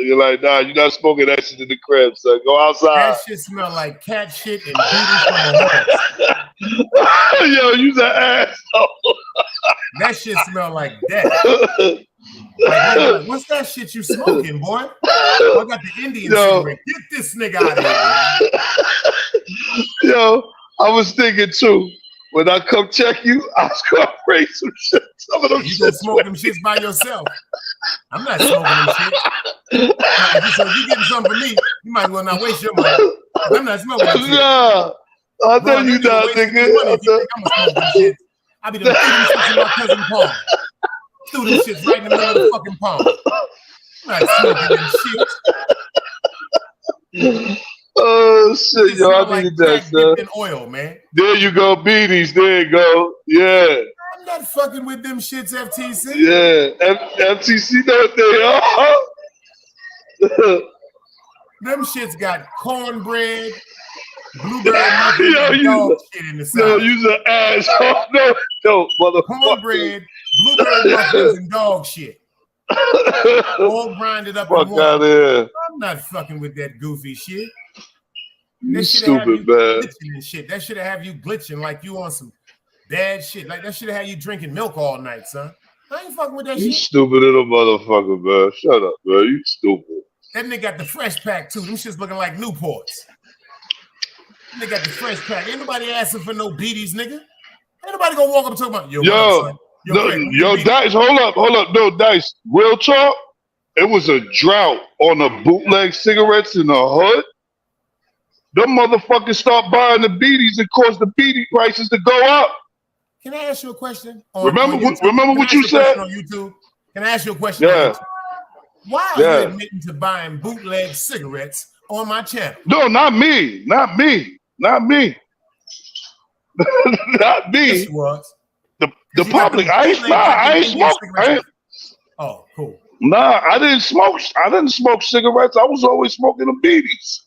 You're not smoking that shit in the crib, son. Go outside. That shit smell like cat shit and booty from a horse. Yo, you's an asshole. That shit smell like that. Like, what's that shit you smoking, boy? I got the Indian cigarette. Get this nigga out of here, man. Yo, I was thinking too. when I come check you, I was gonna bring some shit. Some of them You gonna shits. smoke them shits by yourself. I'm not smoking them shit. So if you getting something for me, you might as well not waste your money. I'm not smoking them shit. Nah, I know Bro, you not, wasting his money if you nigga. think I'm gonna smoke them shit. I be done threw them shits in my cousin palm. Threw them shits right in the middle of the fucking palm. I'm not smoking them shit. Oh shit, yo, I like needed that, crack son. dipped in oil, man. There you go, beaties. There you go. Yeah, I'm not fucking with them shits, FTC. yeah. FTC know what they are. Them shits got cornbread, blueberry muffins, Yo, and dog shit in the Yo, side. you's an asshole. No, motherfucker. Cornbread, blueberry muffins, and dog shit. All grinded up in Fuck one. out of here. I'm not fucking with that goofy shit. You That should have you stupid, man. glitching and shit. That should have you glitching like you on some bad shit. Like that should have had you drinking milk all night, son. I ain't fucking with that You shit. stupid little motherfucker, man. Shut up, man. You stupid. That nigga got the fresh pack too. Them shit's looking like Newports. They got the fresh pack. Ain't nobody asking for no beaties, nigga. Ain't nobody gonna walk up and talk about yo, Dice, hold up. No, Dice. Real talk. It was a drought on the bootleg cigarettes in the hood. Them motherfuckers start buying the beaties and cause the beatie prices to go up. Can I ask you a question? Remember what you said on YouTube? Can I ask you a question? Yeah. Why are you admitting to buying bootleg cigarettes on my channel? No, not me. Not me. Not me. Yes, you was. The public. I ain't smoke. Oh, cool. Nah, I didn't smoke. I didn't smoke cigarettes. I was always smoking the beaties.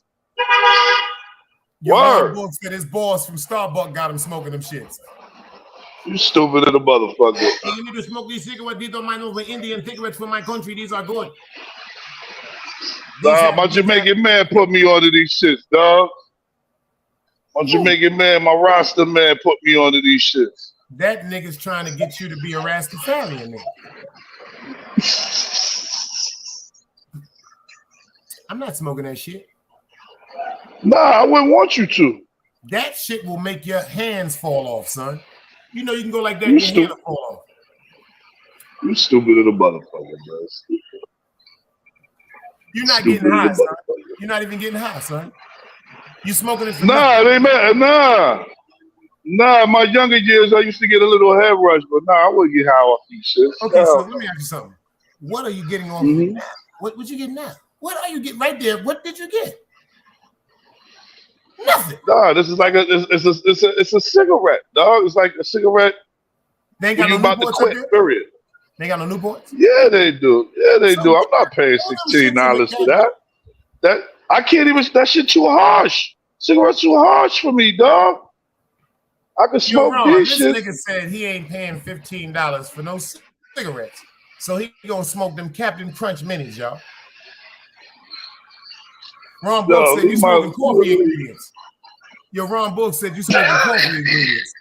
Your book said his boss from Starbucks got him smoking them shits. You stupid little motherfucker. Hey, you need to smoke these cigarettes. These are my over Indian cigarettes for my country. These are good. Nah, my Jamaican man put me onto these shits, dog. My Jamaican man, my Rasta man put me onto these shits. That nigga's trying to get you to be a Rastafarian nigga. I'm not smoking that shit. Nah, I wouldn't want you to. That shit will make your hands fall off, son. You know you can go like that and your hand will fall off. You stupid little motherfucker, bro. You're not getting high, son. You're not even getting high, son. You smoking it for Nah, it ain't matter. Nah, in my younger years, I used to get a little head rush, but nah, I wouldn't get high off these shit. Okay, so let me ask you something. What are you getting off now? What you getting now? What are you getting right there? What did you get? Nothing. Nah, this is like it's a cigarette, dog. It's like a cigarette. They ain't got no about to quit, period. They got no Newports? Yeah, they do. Yeah, they do. I'm not paying $16 for that. That I can't even. That shit too harsh. Cigarettes too harsh for me, dog. I can smoke these shit. This nigga said he ain't paying $15 for no cigarettes, so he gonna smoke them Captain Crunch minis, y'all. Ron Book said you smoking coffee ingredients. Yo, Ron Book said you smoking coffee ingredients.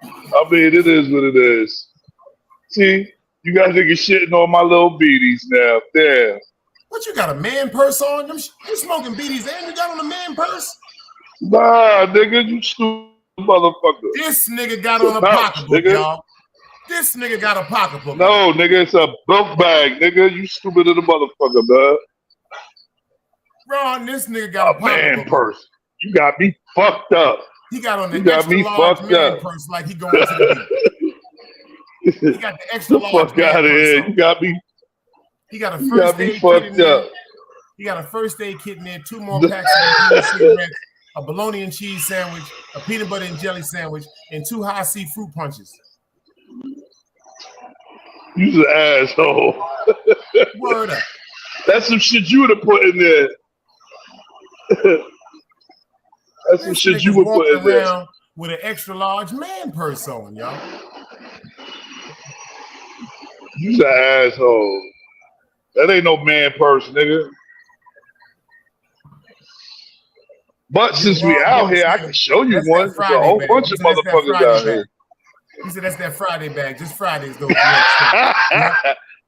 I mean, it is what it is. See, you got niggas shitting on my little beaties now. Damn. What, you got a man purse on? You smoking beaties and you got on a man purse? Nah, nigga, you stupid motherfucker. This nigga got on a pocketbook, y'all. This nigga got a pocketbook. No, nigga, it's a book bag, nigga. You stupid little motherfucker, man. Ron, this nigga got a pocketbook. Man purse. You got me fucked up. He got on the extra large man purse like he going to the beach. He got the extra large fuck out of here. You got me. He got a first aid kit in there. He got a first aid kit in there, 2 more packs of cigarettes, a bologna and cheese sandwich, a peanut butter and jelly sandwich, and 2 high C fruit punches. You's an asshole. Word up. That's some shit you would have put in there. That's some shit you would put in there. With an extra large man purse on, y'all. You's an asshole. That ain't no man purse, nigga. But since we out here, I can show you one. There's a whole bunch of motherfuckers out here. He said that's that Friday bag. Just Fridays, though. Yeah.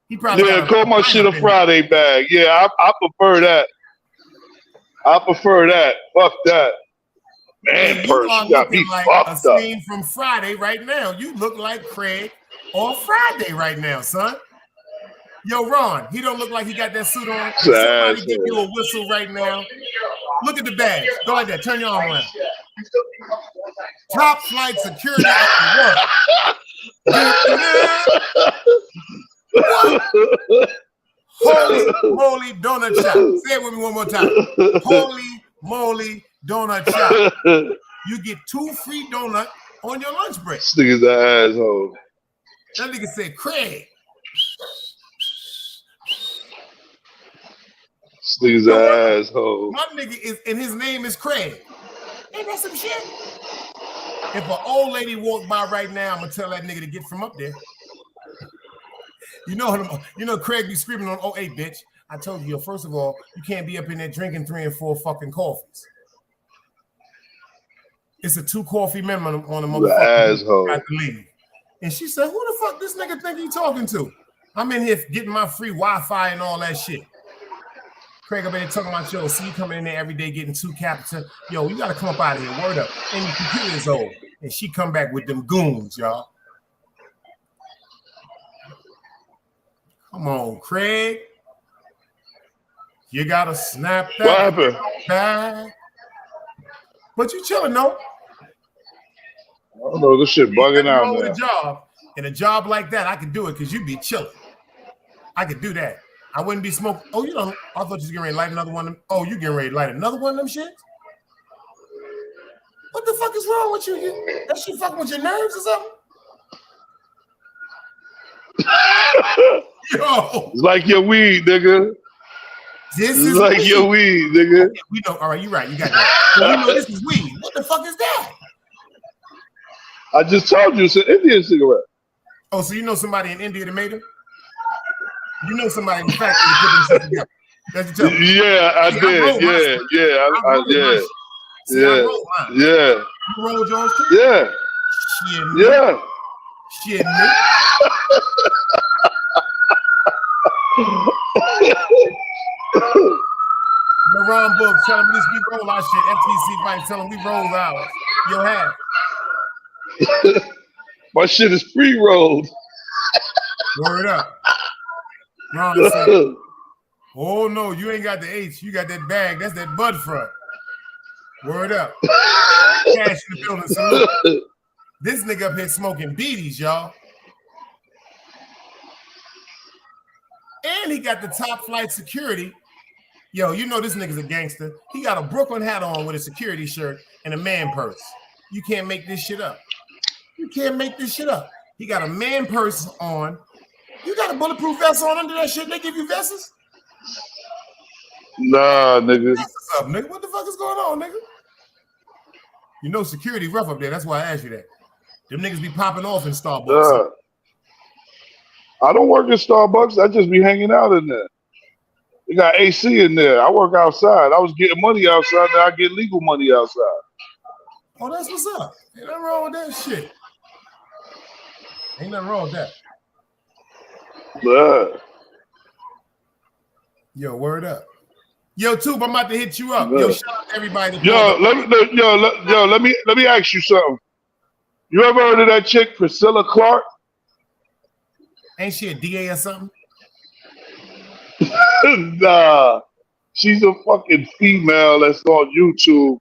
He probably call my shit a Friday bag. Yeah, I prefer that. I prefer that. Fuck that. Man, you purse, are you got me looking like a fucked up. scene from Friday right now. You look like Craig on Friday right now, son. Yo, Ron, he don't look like he got that suit on. Somebody give you a whistle right now. Look at the badge. Go like that. Turn your arm around. Top flight security of the world. What? Holy moly donut shop. Say it with me one more time. Holy moly donut shop. You get 2 free donuts on your lunch break. This nigga's an asshole. That nigga said, Craig. This nigga's an asshole. My nigga is, and his name is Craig. Ain't that some shit? If an old lady walked by right now, I'm gonna tell that nigga to get from up there. You know Craig be screaming on 08, bitch. I told you, first of all, you can't be up in there drinking 3 and 4 fucking coffees. It's a 2 coffee minimum on the motherfucker. Asshole. Got to leave. And she said, who the fuck this nigga think he talking to? I'm in here getting my free Wi-Fi and all that shit. Craig, I've been talking about, yo, see you coming in there every day getting 2 capita. Yo, you got to come up out of here. Word up. And your computer is old. And she come back with them goons, y'all. Come on, Craig. You got to snap that. What happened? Back. But you chilling, though. I don't know. This shit bugging out now. Job. And a job like that, I could do it because you'd be chilling. I could do that. I wouldn't be smoking. Oh, you know, I thought you was getting ready to light another one of them. Oh, you getting ready to light another one of them shit? What the fuck is wrong with you? That shit fucking with your nerves or something? Yo. It's like your weed, nigga. This is like weed. your weed, nigga. Okay, we know. All right, you're right. You got that. So we know this is weed. What the fuck is that? I just told you it's an Indian cigarette. Oh, so you know somebody in India that made them? You know somebody in the factory that put them together. That's what you tell me. Yeah, I did. Yeah. You rolled yours too? Yeah. Shit, Yeah. Shit, nigga. No Ron Books, tell him we roll our shit. FTC Vice, tell him we roll ours. Yo, have. My shit is pre-rolled. Word up. Ron said, oh no, you ain't got the H. You got that bag. That's that bud front. Word up. Cash in the building. Salute. This nigga up here smoking beaties, y'all. And he got the top flight security. Yo, you know this nigga's a gangster. He got a Brooklyn hat on with a security shirt and a man purse. You can't make this shit up. You can't make this shit up. He got a man purse on. You got a bulletproof vest on under that shit. They give you vests? Nah, nigga. What's up, nigga? What the fuck is going on, nigga? You know security rough up there. That's why I asked you that. Them niggas be popping off in Starbucks. I don't work at Starbucks. I just be hanging out in there. They got AC in there. I work outside. I was getting money outside. Now I get legal money outside. Oh, that's what's up. Ain't nothing wrong with that shit. Ain't nothing wrong with that. Yo, word up. Yo, Tube, I'm about to hit you up. Yo, shout out to everybody. Let me ask you something. You ever heard of that chick, Priscilla Clark? Ain't she a DA or something? Nah. She's a fucking female that's on YouTube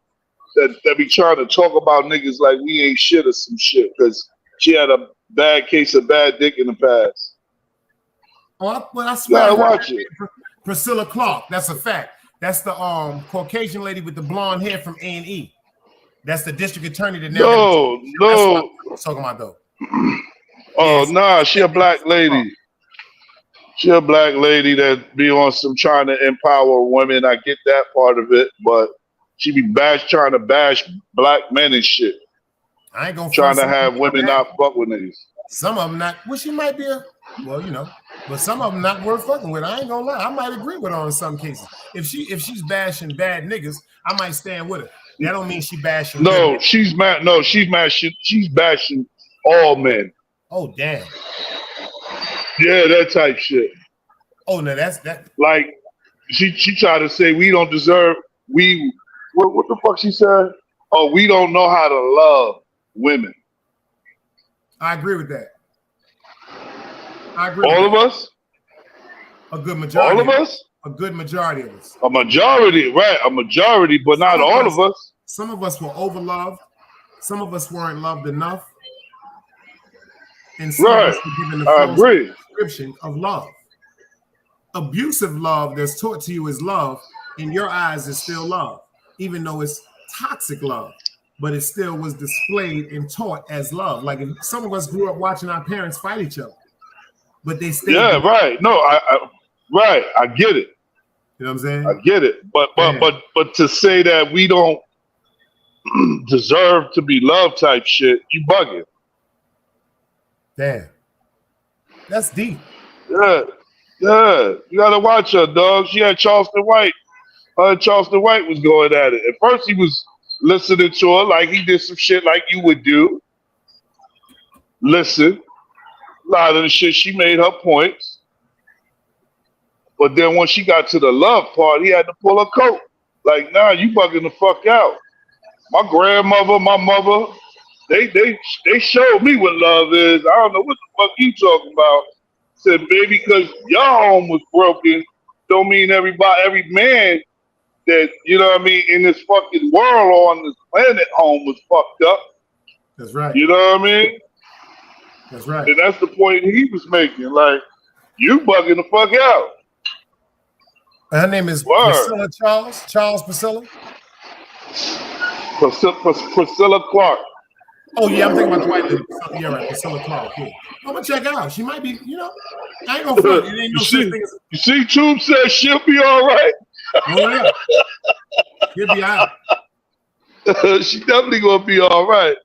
that be trying to talk about niggas like we ain't shit or some shit because she had a bad case of bad dick in the past. Oh, I swear. Yeah, watch it. Priscilla Clark. That's a fact. That's the Caucasian lady with the blonde hair from A&E. That's the district attorney that No. I'm talking about though. Oh, yes. Nah, she a black lady. She a black lady that be on some trying to empower women. I get that part of it, but she be trying to bash black men and shit. I ain't gonna trying to have women not fuck with niggas. Some of them not. Well, she might be but some of them not worth fucking with. I ain't gonna lie. I might agree with her in some cases. If she's bashing bad niggas, I might stand with her. That don't mean she bashing. No, she's mad. No, she's bashing all men. Oh damn. Yeah, that type shit. Oh no, that's that. Like she tried to say we don't deserve. What the fuck she said? or we don't know how to love women. I agree with that. I agree. All of us? A good majority. All of us? A good majority of us. A majority, right? A majority, but not all of us. Some of us were overloved. Some of us weren't loved enough. And some of us were given the false description of love. Abusive love that's taught to you as love, in your eyes is still love, even though it's toxic love, but it still was displayed and taught as love. Like if some of us grew up watching our parents fight each other, but they stayed. Yeah, right. No, I get it. You know what I'm saying? I get it. But to say that we don't deserve to be loved type shit, you bugging. Damn. That's deep. Yeah. You gotta watch her, dog. She had Charleston White. Charleston White was going at it. At first he was listening to her like he did some shit like you would do. Listen. A lot of the shit she made her points. But then when she got to the love part, he had to pull her coat. Like, nah, you bugging the fuck out. My grandmother, my mother, they showed me what love is. I don't know what the fuck you talking about. Said, baby, because your home was broken, don't mean every man that, you know what I mean, in this fucking world or on this planet home was fucked up. That's right. You know what I mean? That's right. And that's the point he was making. Like, you bugging the fuck out. Her name is Priscilla Charles. Charles Priscilla? Priscilla Clark. Oh, yeah, I'm thinking about the white lady. Yeah, right. Priscilla Clark. Yeah. I'm going to check out. She might be, you know, I ain't going to front. It ain't no such thing as... You see, Tube says she'll be all right. Oh, yeah. She'll be all right. She definitely going to be all right.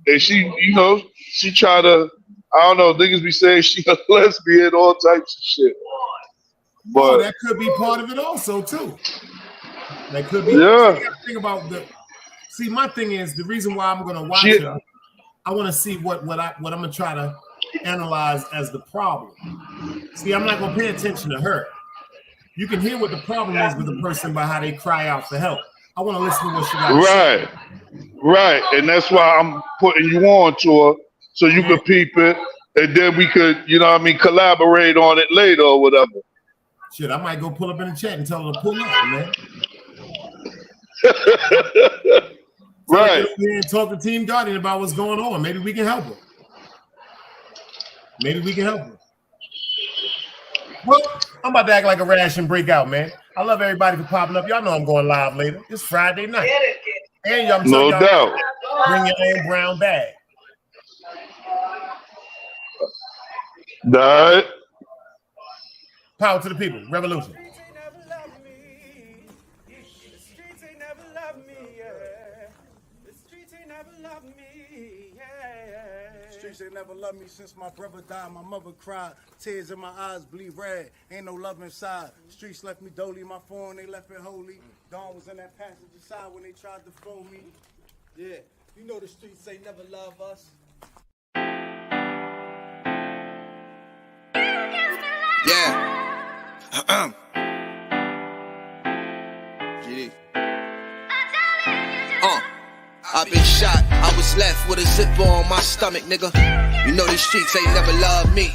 And she, you know, she try to, I don't know, niggas be saying she a lesbian, all types of shit. But that could be part of it also, too. That could be. Yeah. You gotta think about the. See, my thing is the reason why I'm gonna watch her. I want to see what I'm gonna try to analyze as the problem. See, I'm not gonna pay attention to her. You can hear what the problem is with the person by how they cry out for help. I want to listen to what she got. Right, and that's why I'm putting you on to her so you could peep it, and then we could, you know what I mean, collaborate on it later or whatever. Shit, I might go pull up in the chat and tell her to pull up, man. Right. And talk to Team Guardian about what's going on. Maybe we can help her. Well, I'm about to act like a rash and break out, man. I love everybody for popping up. Y'all know I'm going live later. It's Friday night. And y'all, no doubt. Bring your own brown bag. Right. Power to the people. Revolution. Streets ain't never loved me since my brother died. My mother cried, tears in my eyes bleed red. Ain't no love inside. Streets left me dolly, my phone they left it holy. Dawn was in that passenger side when they tried to phone me. Yeah, you know the streets ain't never love us. Yeah. GD. I've been shot, I was left with a zipper on my stomach, nigga. You know these streets ain't never loved me.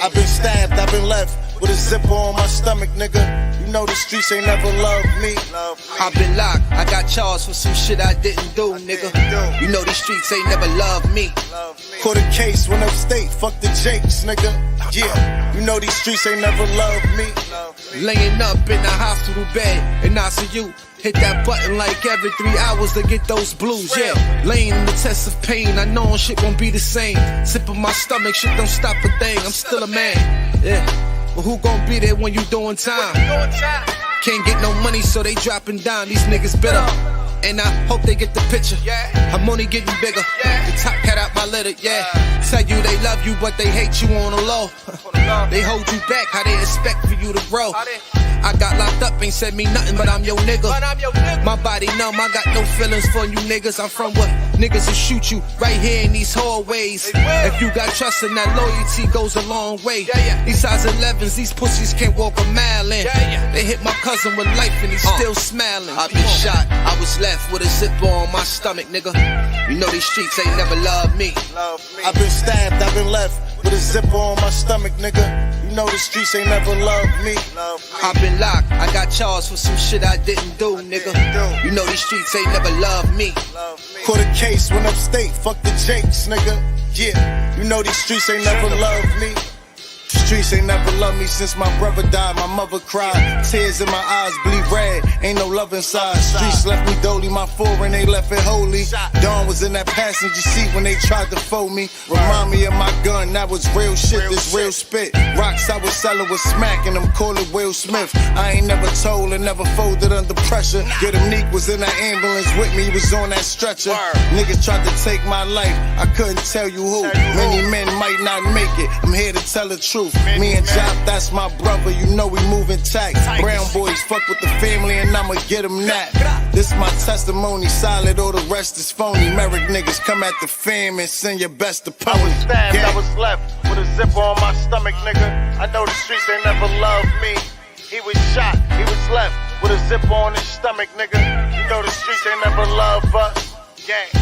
I've been stabbed, I've been left with a zipper on my stomach, nigga. You know the streets ain't never loved me. I've been locked, I got charged for some shit I didn't do, nigga. You know these streets ain't never loved me. Caught a case, went upstate, fuck the Jakes, nigga. Yeah, you know these streets ain't never loved me. Laying up in the hospital bed in ICU. Hit that button like every 3 hours to get those blues, yeah. Laying in the test of pain, I know shit won't be the same. Sipping my stomach, shit don't stop a thing, I'm still a man, yeah. But who gon' be there when you doing time? Can't get no money, so they dropping down, these niggas bitter. And I hope they get the picture, I'm only getting bigger. The top cat out my litter, yeah. Tell you they love you, but they hate you on the low. They hold you back, how they expect for you to grow. I got locked up, ain't said me nothing, but I'm your nigga. My body numb, I got no feelings for you niggas. I'm from what niggas will shoot you right here in these hallways. If you got trust in that loyalty goes a long way. These size 11s, these pussies can't walk a mile in. They hit my cousin with life and he's still smiling. I been shot, I was left with a zipper on my stomach, nigga. You know these streets ain't never loved me. I've been stabbed, I've been left with a zipper on my stomach, nigga. You know the streets ain't never loved me. I've been locked, I got charged for some shit I didn't do, nigga. You know these streets ain't never loved me. Caught a case, went upstate, fuck the Jakes, nigga. Yeah, you know these streets ain't never loved me. Streets ain't never loved me since my brother died, my mother cried. Tears in my eyes bleed red, ain't no love inside. Streets left me dolly, my foreign, they left it holy. Dawn was in that passenger seat when they tried to fold me. Remind me of my gun, that was real shit, this real spit. Rocks I was selling was smacking them, call it Will Smith. I ain't never told and never folded under pressure. Yeah, the Neek was in that ambulance with me, he was on that stretcher. Niggas tried to take my life, I couldn't tell you who. Many men might not make it, I'm here to tell the truth. Me and Job, that's my brother, you know we moving tight. Brown boys fuck with the family and I'ma get them that. This my testimony, solid, all the rest is phony. Merrick niggas come at the fam and send your best opponent. I was stabbed, I was left with a zipper on my stomach, nigga. I know the streets ain't never loved me. He was shot, he was left with a zipper on his stomach, nigga. You know the streets ain't never loved us. Gang.